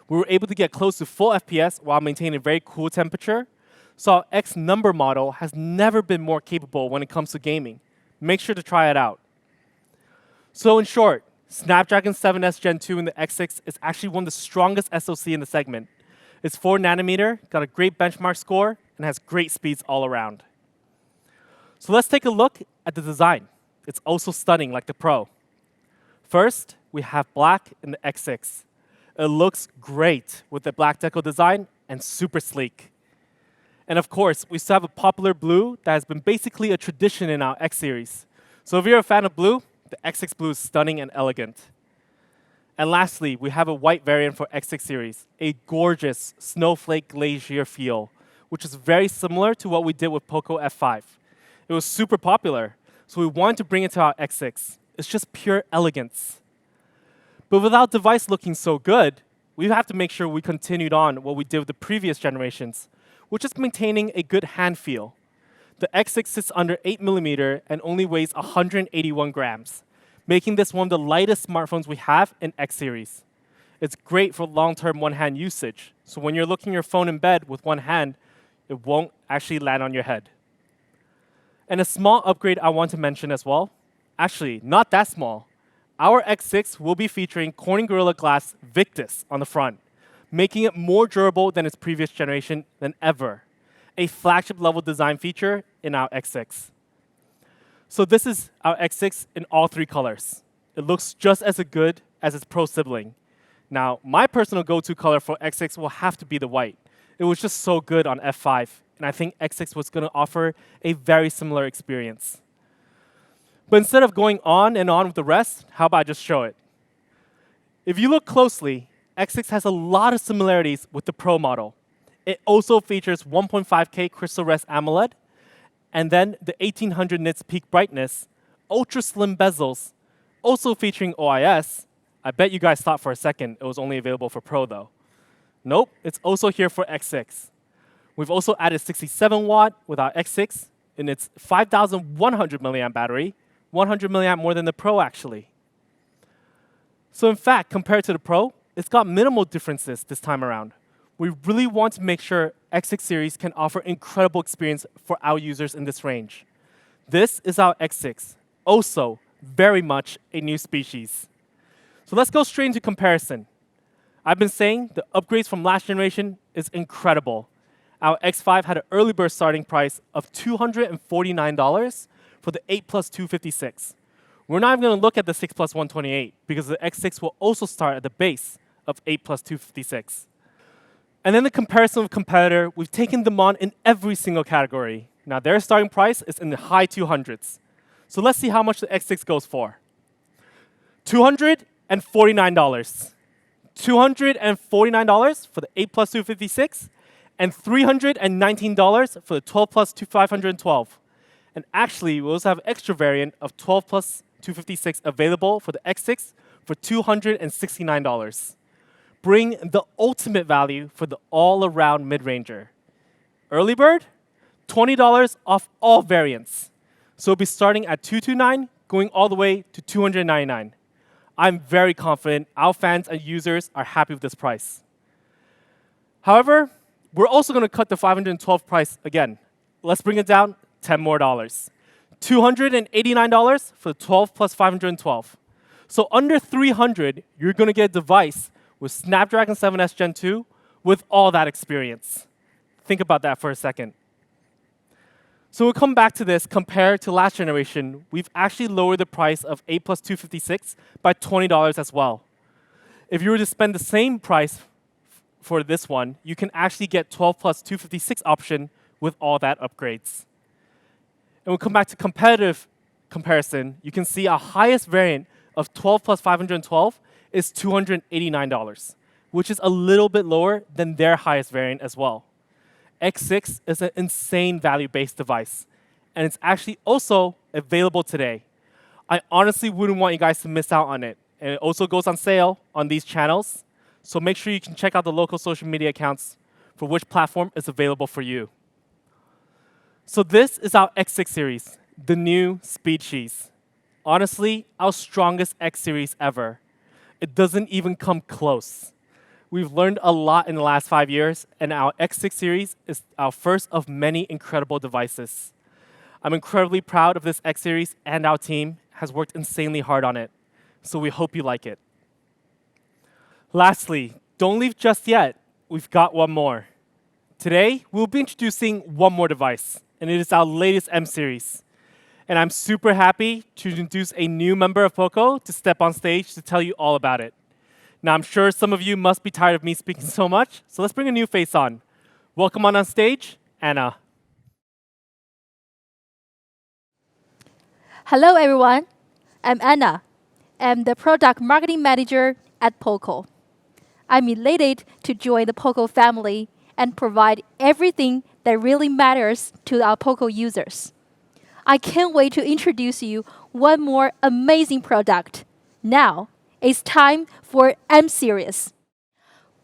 We were able to get close to full FPS while maintaining a very cool temperature. So our X number model has never been more capable when it comes to gaming. Make sure to try it out. So in short, Snapdragon 7S Gen 2 in the X6 is actually one of the strongest SoC in the segment. It's 4 nanometer, got a great benchmark score, and has great speeds all around. So let's take a look at the design. It's also stunning like the Pro. First, we have black in the X6. It looks great with the black decal design and super sleek. And of course, we still have a popular blue that has been basically a tradition in our X series. So if you're a fan of blue, the X6 Blue is stunning and elegant. And lastly, we have a white variant for X6 series, a gorgeous snowflake glacier feel, which is very similar to what we did with POCO F5. It was super popular, so we wanted to bring it to our X6. It's just pure elegance. But without device looking so good, we have to make sure we continued on what we did with the previous generations, which is maintaining a good hand feel. The X6 sits under 8mm and only weighs 181 grams, making this one of the lightest smartphones we have in X series. It's great for long-term one-hand usage, so when you're looking at your phone in bed with one hand, it won't actually land on your head. And a small upgrade I want to mention as well, actually, not that small. Our X6 will be featuring Corning Gorilla Glass Victus on the front, making it more durable than its previous generation than ever. A flagship-level design feature in our X6. So this is our X6 in all 3 colors. It looks just as good as its Pro sibling. Now, my personal go-to color for X6 will have to be the white. It was just so good on F5, and I think X6 was going to offer a very similar experience. But instead of going on and on with the rest, how about I just show it? If you look closely, X6 has a lot of similarities with the Pro model. It also features 1.5K Crystal Res AMOLED, and then the 1800 nits peak brightness, ultra slim bezels, also featuring OIS. I bet you guys thought for a second it was only available for Pro though. Nope, it's also here for X6. We've also added 67 watt with our X6 in its 5,100 milliamp battery, 100 milliamp more than the Pro actually. So in fact, compared to the Pro, it's got minimal differences this time around. We really want to make sure X6 series can offer incredible experience for our users in this range. This is our X6, also very much a new species. So let's go straight into comparison. I've been saying the upgrades from last generation is incredible. Our X5 had an early bird starting price of $249 for the 8 plus 256. We're not even going to look at the 6 plus 128 because the X6 will also start at the base of 8 plus 256. And then the comparison with competitor, we've taken them on in every single category. Now their starting price is in the high 200s. So let's see how much the X6 goes for. $249. $249 for the 8 plus 256, and $319 for the 12 plus 512. And actually, we also have an extra variant of 12 plus 256 available for the X6 for $269. Bring the ultimate value for the all-around mid-ranger. Early bird, $20 off all variants. So it'll be starting at $229, going all the way to $299. I'm very confident our fans and users are happy with this price. However, we're also going to cut the $512 price again. Let's bring it down $10 more. $289 for the 12 plus 512. So under $300, you're going to get a device with Snapdragon 7S Gen 2 with all that experience. Think about that for a second. So we'll come back to this. Compared to last generation, we've actually lowered the price of 8 plus 256 by $20 as well. If you were to spend the same price for this one, you can actually get 12 plus 256 option with all that upgrades. And we'll come back to competitive comparison. You can see our highest variant of 12 plus 512 is $289, which is a little bit lower than their highest variant as well. X6 is an insane value-based device, and it's actually also available today. I honestly wouldn't want you guys to miss out on it. And it also goes on sale on these channels, so make sure you can check out the local social media accounts for which platform is available for you. So this is our X6 series, the new species. Honestly, our strongest X series ever. It doesn't even come close. We've learned a lot in the last 5 years, and our X6 series is our first of many incredible devices. I'm incredibly proud of this X series, and our team has worked insanely hard on it. So we hope you like it. Lastly, don't leave just yet. We've got one more. Today, we'll be introducing one more device, and it is our latest M series. And I'm super happy to introduce a new member of POCO to step on stage to tell you all about it. Now, I'm sure some of you must be tired of me speaking so much, so let's bring a new face on. Welcome on stage, Anna. Hello, everyone. I'm Anna. I'm the Product Marketing Manager at POCO. I'm elated to join the POCO family and provide everything that really matters to our POCO users. I can't wait to introduce you one more amazing product. Now, it's time for M Series.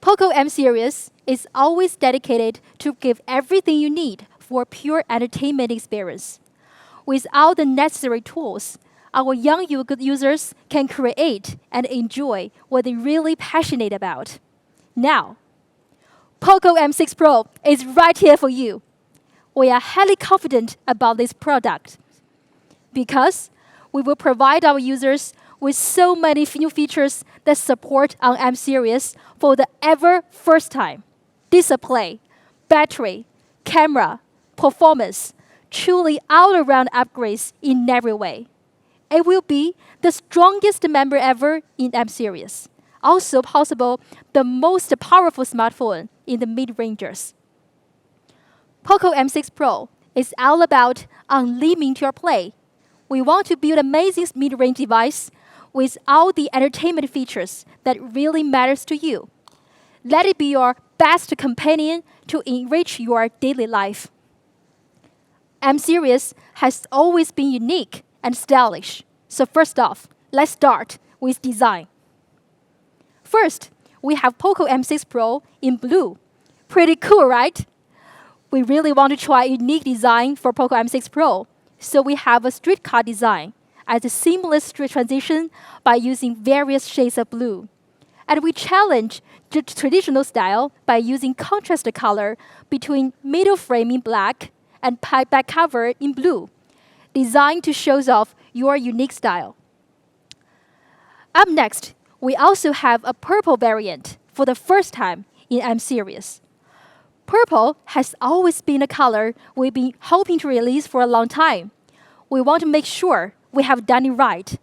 POCO M Series is always dedicated to give everything you need for pure entertainment experience. With all the necessary tools, our young users can create and enjoy what they're really passionate about. Now, POCO M6 Pro is right here for you. We are highly confident about this product because we will provide our users with so many new features that support our M series for the ever first time. Display, battery, camera, performance, truly all-around upgrades in every way. It will be the strongest member ever in M series. Also possible, the most powerful smartphone in the mid-rangers. POCO M6 Pro is all about unlimiting your play. We want to build an amazing mid-range device with all the entertainment features that really matters to you. Let it be your best companion to enrich your daily life. M series has always been unique and stylish. So first off, let's start with design. First, we have POCO M6 Pro in blue. Pretty cool, right? We really want to try a unique design for POCO M6 Pro. So we have a streetcar design as a seamless street transition by using various shades of blue. And we challenge the traditional style by using contrasted color between middle frame in black and back cover in blue, designed to show off your unique style. Up next, we also have a purple variant for the first time in M series. Purple has always been a color we've been hoping to release for a long time. We want to make sure we have done it right.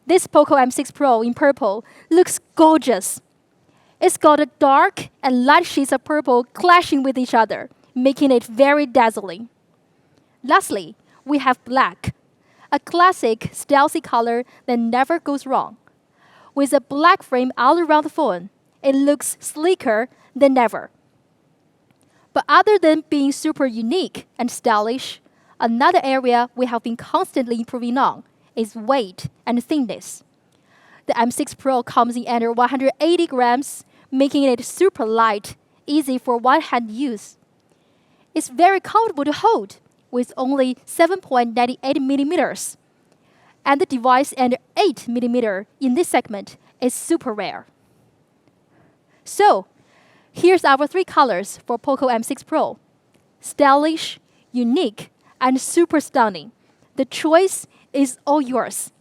This POCO M6 Pro in purple looks gorgeous. It's got a dark and light shades of purple clashing with each other, making it very dazzling. Lastly, we have black, a classic stealthy color that never goes wrong. With a black frame all around the phone, it looks sleeker than ever. But other than being super unique and stylish, another area we have been constantly improving on is weight and thickness. The M6 Pro comes in under 180 grams, making it super light, easy for one-hand use. It's very comfortable to hold, with only 7.98 millimeters. And the device under 8 millimeter in this segment is super rare. So, here's our three colors for POCO M6 Pro. Stylish, unique, and super stunning. The choice is all yours.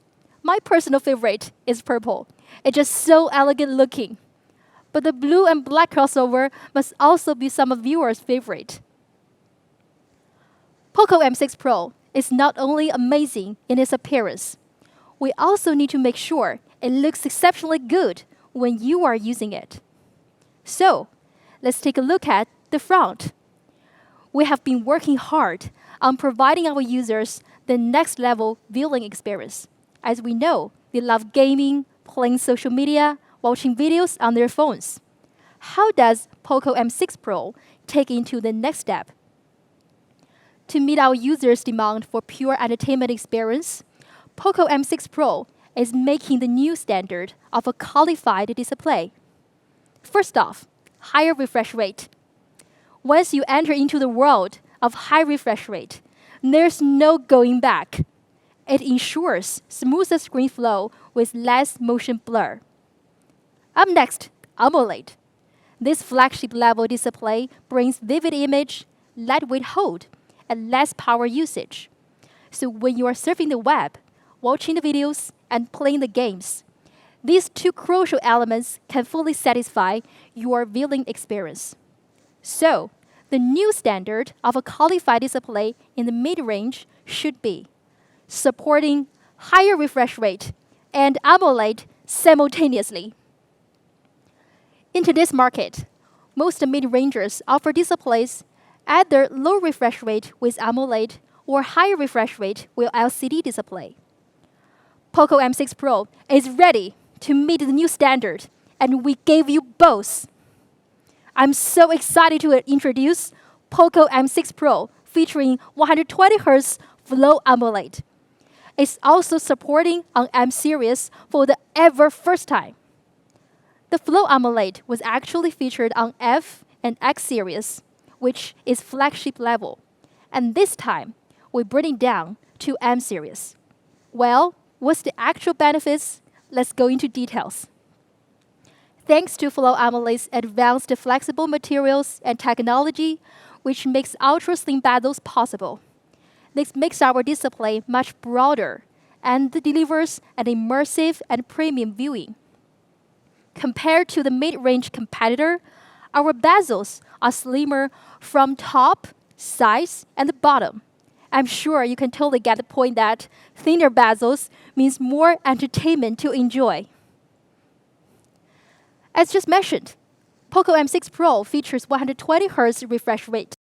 My personal favorite is purple. It's just so elegant looking. But the blue and black crossover must also be some of viewers' favorite. POCO M6 Pro is not only amazing in its appearance, we also need to make sure it looks exceptionally good when you are using it. So, let's take a look at the front. We have been working hard on providing our users the next level viewing experience. As we know, they love gaming, playing social media, watching videos on their phones. How does POCO M6 Pro take into the next step? To meet our users' demand for pure entertainment experience, POCO M6 Pro is making the new standard of a qualified display. First off, higher refresh rate. Once you enter into the world of high refresh rate, there's no going back. It ensures smoother screen flow with less motion blur. Up next, AMOLED. This flagship level display brings vivid image, lightweight hold, and less power usage. So when you are surfing the web, watching the videos, and playing the games, these two crucial elements can fully satisfy your viewing experience. So, the new standard of a qualified display in the mid-range should be supporting higher refresh rate and AMOLED simultaneously. In today's market, most mid-rangers offer displays either low refresh rate with AMOLED or higher refresh rate with LCD display. POCO M6 Pro is ready to meet the new standard, and we gave you both. I'm so excited to introduce POCO M6 Pro featuring 120Hz Flow AMOLED. It's also supporting on M series for the ever first time. The Flow AMOLED was actually featured on F and X series, which is flagship level. And this time, we bring it down to M series. Well, what's the actual benefits? Let's go into details. Thanks to Flow AMOLED's advanced flexible materials and technology, which makes ultra-slim bezels possible. This makes our display much broader and delivers an immersive and premium viewing. Compared to the mid-range competitor, our bezels are slimmer from top, sides, and the bottom. I'm sure you can totally get the point that thinner bezels means more entertainment to enjoy. As just mentioned, POCO M6 Pro features 120Hz refresh rate,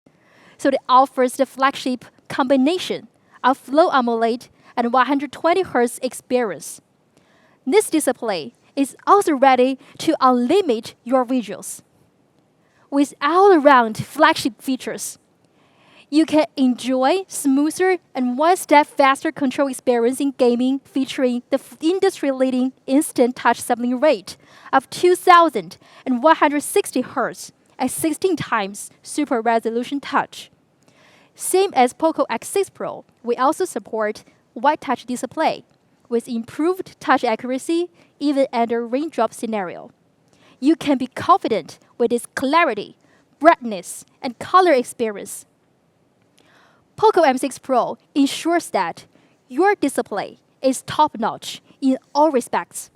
so it offers the flagship combination of Flow AMOLED and 120Hz experience. This display is also ready to unlimit your visuals. With all-around flagship features, you can enjoy smoother and one-step faster control experience in gaming, featuring the industry-leading instant touch sampling rate of 2,160 Hz at 16 times super resolution touch. Same as POCO X6 Pro, we also support white touch display with improved touch accuracy even under raindrop scenario. You can be confident with its clarity, brightness, and color experience. POCO M6 Pro ensures that your display is top-notch in all respects.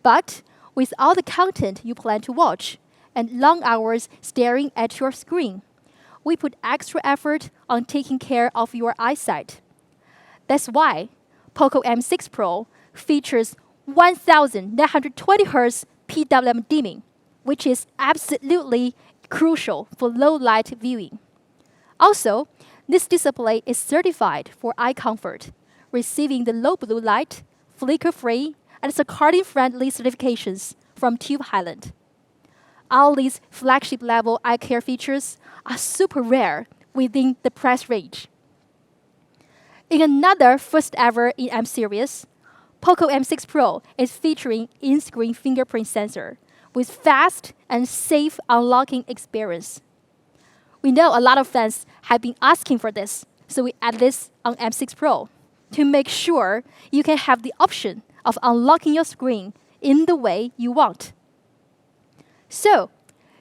But with all the content you plan to watch and long hours staring at your screen, we put extra effort on taking care of your eyesight. That's why POCO M6 Pro features 1,920 Hz PWM dimming, which is absolutely crucial for low-light viewing. Also, this display is certified for eye comfort, receiving the low blue light, flicker-free, and circadian-friendly certifications from Tube Highland. All these flagship-level eye care features are super rare within the price range. In another first ever in M series, POCO M6 Pro is featuring in-screen fingerprint sensor with fast and safe unlocking experience. We know a lot of fans have been asking for this, so we add this on M6 Pro to make sure you can have the option of unlocking your screen in the way you want. So,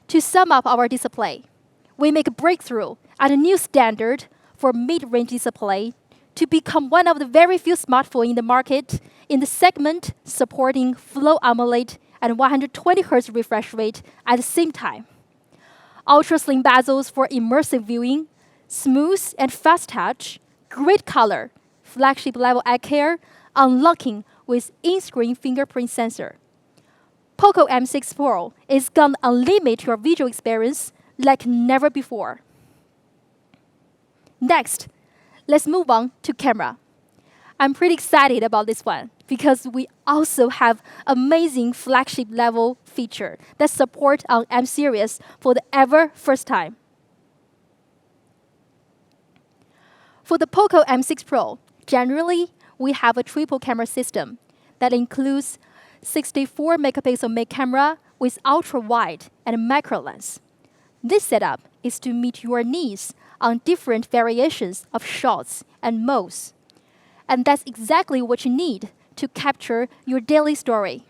to sum up our display, we make a breakthrough at a new standard for mid-range display to become one of the very few smartphones in the market in the segment supporting Flow AMOLED and 120 Hz refresh rate at the same time. Ultra-slim bezels for immersive viewing, smooth and fast touch, great color, flagship-level eye care, unlocking with in-screen fingerprint sensor. POCO M6 Pro is gonna unlimit your visual experience like never before. Next, let's move on to camera. I'm pretty excited about this one because we also have amazing flagship level feature that support on M series for the ever first time. For the POCO M6 Pro, generally we have a triple camera system that includes 64 megapixel main camera with ultra wide and macro lens. This setup is to meet your needs on different variations of shots and modes. And that's exactly what you need to capture your daily story.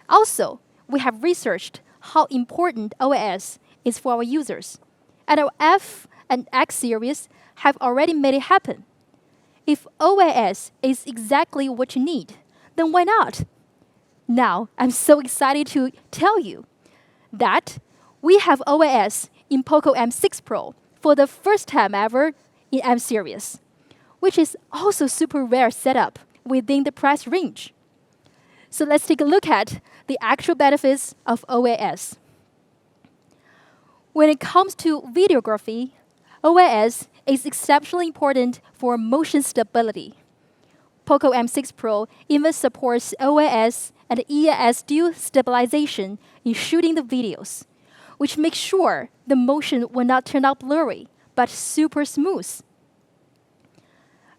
Also, we have researched how important OIS is for our users. And our F and X series have already made it happen. If OIS is exactly what you need, then why not? Now, I'm so excited to tell you that we have OIS in POCO M6 Pro for the first time ever in M series, which is also super rare setup within the price range. So let's take a look at the actual benefits of OIS. When it comes to videography, OIS is exceptionally important for motion stability. POCO M6 Pro even supports OIS and EIS dual stabilization in shooting the videos, which makes sure the motion will not turn out blurry, but super smooth.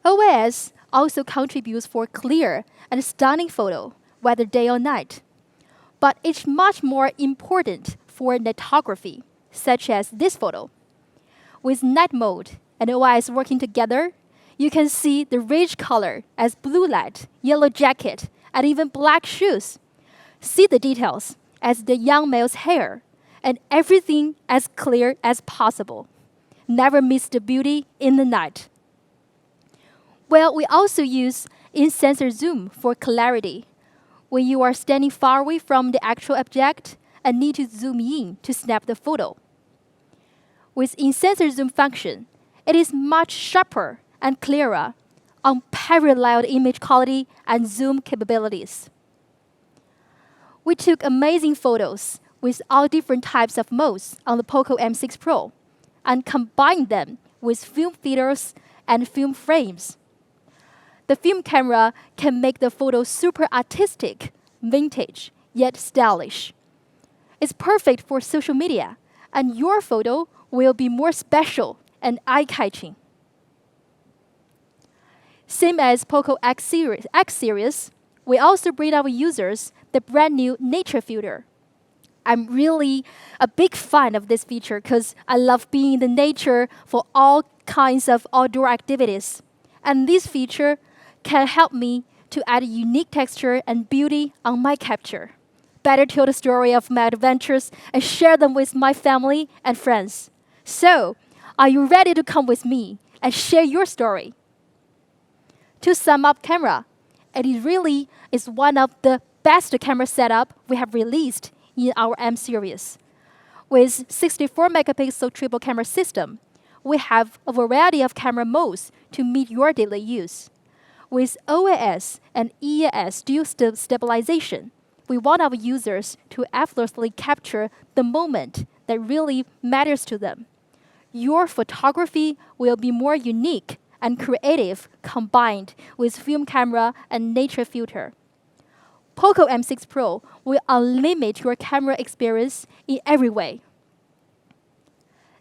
OIS also contributes for clear and stunning photo, whether day or night. But it's much more important for nightography, such as this photo. With night mode and OIS working together, you can see the rich color as blue light, yellow jacket, and even black shoes. See the details as the young male's hair, and everything as clear as possible. Never miss the beauty in the night. Well, we also use in-sensor zoom for clarity. When you are standing far away from the actual object and need to zoom in to snap the photo. With in-sensor zoom function, it is much sharper and clearer, unparalleled image quality and zoom capabilities. We took amazing photos with all different types of modes on the POCO M6 Pro and combined them with film filters and film frames. The film camera can make the photo super artistic, vintage, yet stylish. It's perfect for social media, and your photo will be more special and eye-catching. Same as POCO X series, we also bring our users the brand new nature filter. I'm really a big fan of this feature because I love being in the nature for all kinds of outdoor activities. And this feature can help me to add a unique texture and beauty on my capture. Better tell the story of my adventures and share them with my family and friends. So, are you ready to come with me and share your story? To sum up camera, it really is one of the best camera setup we have released in our M series. With 64 megapixel triple camera system, we have a variety of camera modes to meet your daily use. With OIS and EAS dual stabilization, we want our users to effortlessly capture the moment that really matters to them. Your photography will be more unique and creative combined with film camera and nature filter. POCO M6 Pro will unlimit your camera experience in every way.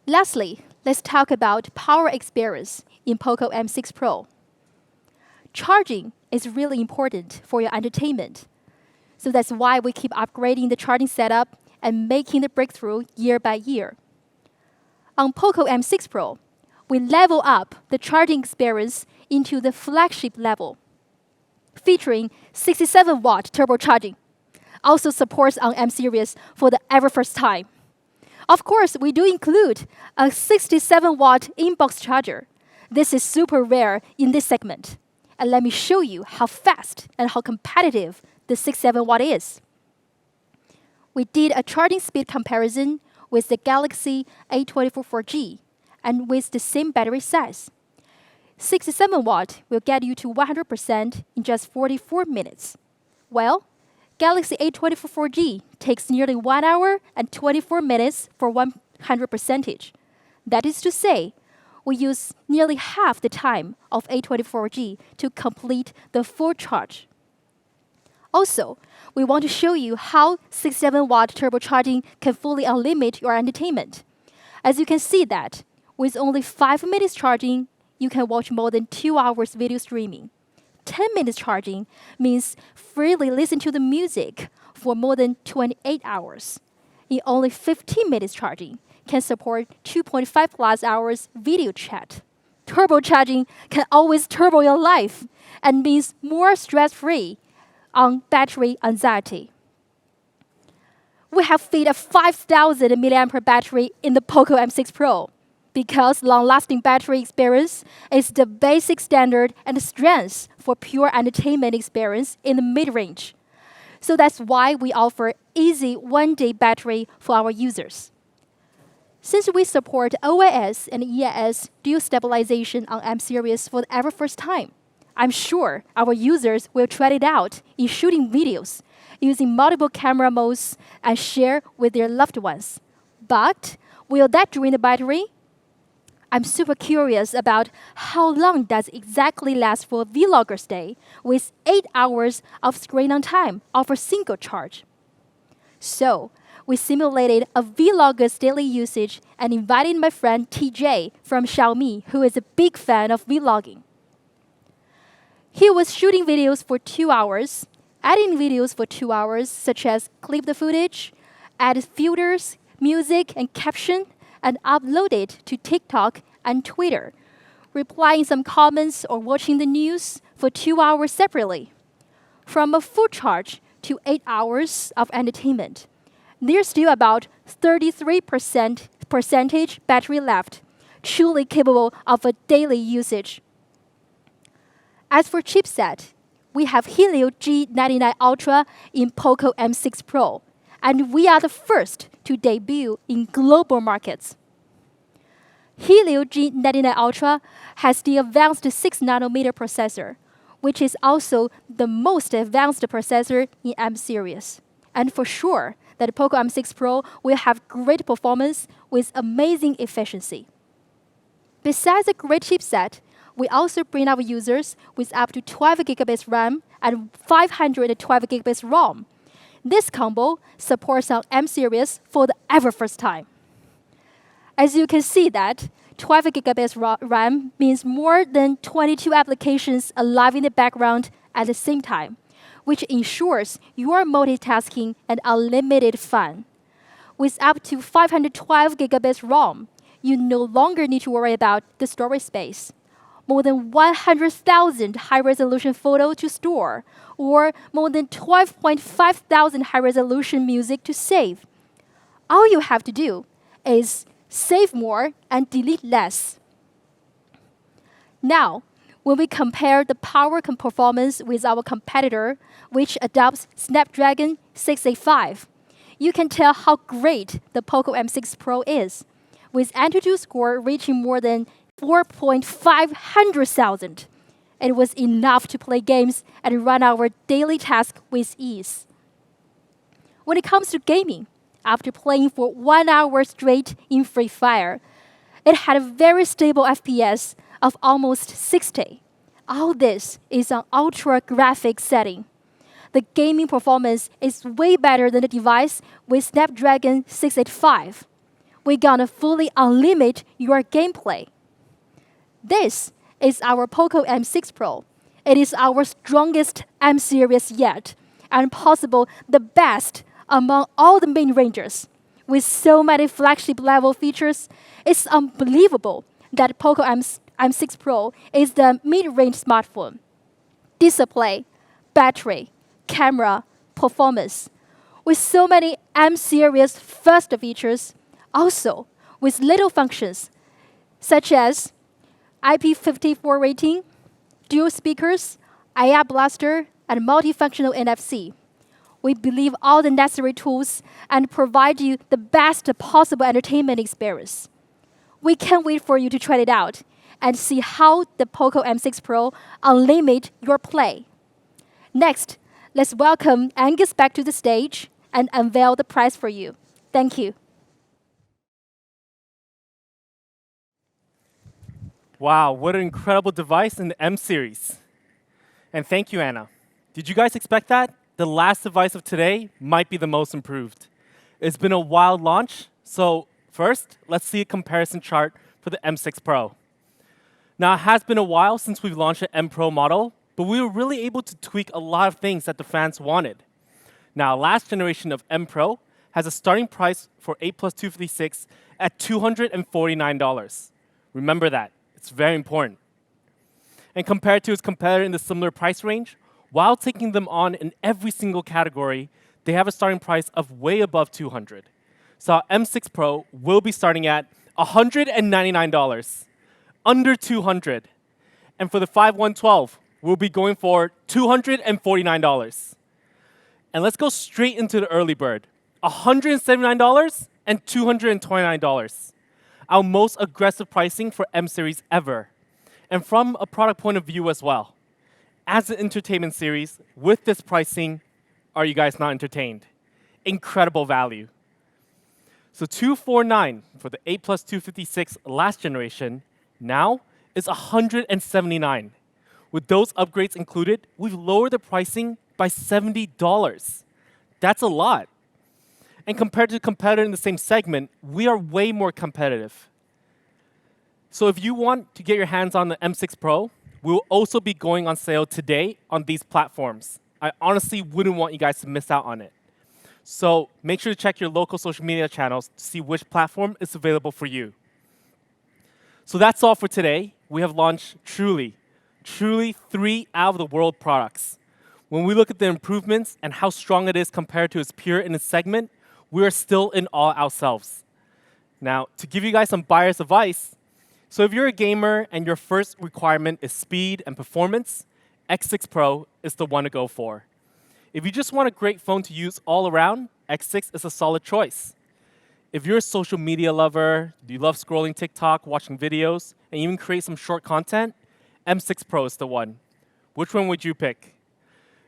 Lastly, let's talk about power experience in POCO M6 Pro. Charging is really important for your entertainment. So that's why we keep upgrading the charging setup and making the breakthrough year by year. On POCO M6 Pro, we level up the charging experience into the flagship level, featuring 67-watt turbocharging. Also supports on M series for the ever first time. Of course, we do include a 67-watt inbox charger. This is super rare in this segment. And let me show you how fast and how competitive the 67-watt is. We did a charging speed comparison with the Galaxy A24 4G and with the same battery size. 67-watt will get you to 100% in just 44 minutes. Well, Galaxy A24 4G takes nearly 1 hour and 24 minutes for 100%. That is to say, we use nearly half the time of A24 4G to complete the full charge. Also, we want to show you how 67-watt turbocharging can fully unlimit your entertainment. As you can see that, with only 5 minutes charging, you can watch more than 2 hours video streaming. 10 minutes charging means freely listen to the music for more than 28 hours. In only 15 minutes charging, can support 2.5 plus hours video chat. Turbocharging can always turbo your life and means more stress-free on battery anxiety. We have fit a 5,000 mAh battery in the POCO M6 Pro because long-lasting battery experience is the basic standard and strength for pure entertainment experience in the mid-range. So that's why we offer easy one-day battery for our users. Since we support OIS and EAS dual stabilization on M series for the ever first time, I'm sure our users will try it out in shooting videos, using multiple camera modes and share with their loved ones. But will that drain the battery? I'm super curious about how long does it exactly last for a vlogger's day with 8 hours of screen on time of a single charge. So, we simulated a vlogger's daily usage and invited my friend TJ from Xiaomi, who is a big fan of vlogging. He was shooting videos for 2 hours, adding videos for 2 hours, such as clip the footage, add filters, music, and caption, and upload it to TikTok and Twitter, replying some comments or watching the news for 2 hours separately. From a full charge to 8 hours of entertainment, there's still about 33% battery left, truly capable of a daily usage. As for chipset, we have Helio G99 Ultra in POCO M6 Pro, and we are the first to debut in global markets. Helio G99 Ultra has the advanced 6nm processor, which is also the most advanced processor in M series. And for sure, that POCO M6 Pro will have great performance with amazing efficiency. Besides a great chipset, We also bring our users with up to 12 gigabits RAM and 512 gigabits ROM. This combo supports our M series for the ever first time. As you can see that 12 gigabits RAM means more than 22 applications alive in the background at the same time, which ensures your multitasking and unlimited fun. With up to 512 gigabits ROM, you no longer need to worry about the storage space. More than 100,000 high-resolution photos to store, or more than 12.5 thousand high-resolution music to save. All you have to do is save more and delete less. Now, when we compare the power performance with our competitor, which adopts Snapdragon 685, you can tell how great the POCO M6 Pro is, with Antutu score reaching more than 4,500,000. It was enough to play games and run our daily tasks with ease. When it comes to gaming, after playing for 1 hour straight in Free Fire, it had a very stable FPS of almost 60. All this is on ultra graphics setting. The gaming performance is way better than the device with Snapdragon 685. We're gonna fully unlimit your gameplay. This is our POCO M6 Pro. It is our strongest M series yet, and possible the best among all the main ranges. With so many flagship level features, it's unbelievable that POCO M6 Pro is the mid-range smartphone. Display, battery, camera, performance. With so many M series first features, also with little functions, such as IP54 rating, dual speakers, AI blaster, and multifunctional NFC. We believe all the necessary tools and provide you the best possible entertainment experience. We can't wait for you to try it out and see how the POCO M6 Pro unlimit your play. Next, let's welcome Angus back to the stage and unveil the price for you. Thank you. Wow, what an incredible device in the M series. And thank you, Anna. Did you guys expect that? The last device of today might be the most improved. It's been a wild launch, so first, let's see a comparison chart for the M6 Pro. Now, it has been a while since we've launched an M Pro model, but we were really able to tweak a lot of things that the fans wanted. Now, last generation of M Pro has a starting price for 8 plus 256 at $249. Remember that. It's very important. And compared to its competitor in the similar price range, while taking them on in every single category, they have a starting price of way above $200. So our M6 Pro will be starting at $199, under $200. And for the 5112, we'll be going for $249. And let's go straight into the early bird, $179 and $229. Our most aggressive pricing for M series ever. And from a product point of view as well. As an entertainment series, with this pricing, are you guys not entertained? Incredible value. So $249 for the 8 plus 256 last generation now is $179. With those upgrades included, we've lowered the pricing by $70. That's a lot. And compared to a competitor in the same segment, we are way more competitive. So if you want to get your hands on the M6 Pro, we will also be going on sale today on these platforms. I honestly wouldn't want you guys to miss out on it. So make sure to check your local social media channels to see which platform is available for you. So that's all for today. We have launched truly 3 out-of-the-world products. When we look at the improvements and how strong it is compared to its peer in its segment, we are still in awe ourselves. Now, to give you guys some buyer's advice, so if you're a gamer and your first requirement is speed and performance, X6 Pro is the one to go for. If you just want a great phone to use all around, X6 is a solid choice. If you're a social media lover, you love scrolling TikTok, watching videos, and even create some short content, M6 Pro is the one. Which one would you pick?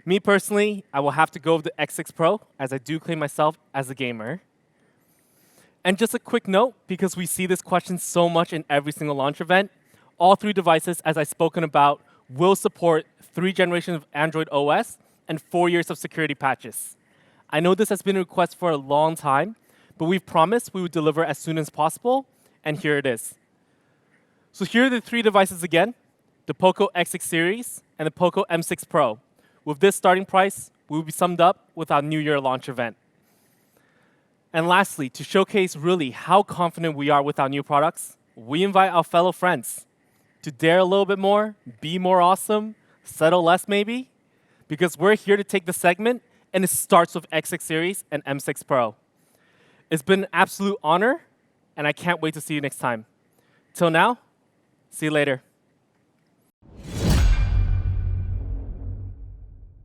Me personally, I will have to go with the X6 Pro, as I do claim myself as a gamer. And just a quick note, because we see this question so much in every single launch event, all three devices, as I've spoken about, will support 3 generations of Android OS and 4 years of security patches. I know this has been a request for a long time, but we've promised we would deliver as soon as possible, and here it is. So here are the 3 devices again, the POCO X6 series and the POCO M6 Pro. With this starting price, we will be summed up with our New Year launch event. And lastly, to showcase really how confident we are with our new products, we invite our fellow friends to dare a little bit more, be more awesome, settle less maybe, because we're here to take the segment, and it starts with X6 series and M6 Pro. It's been an absolute honor, and I can't wait to see you next time. Till now, see you later.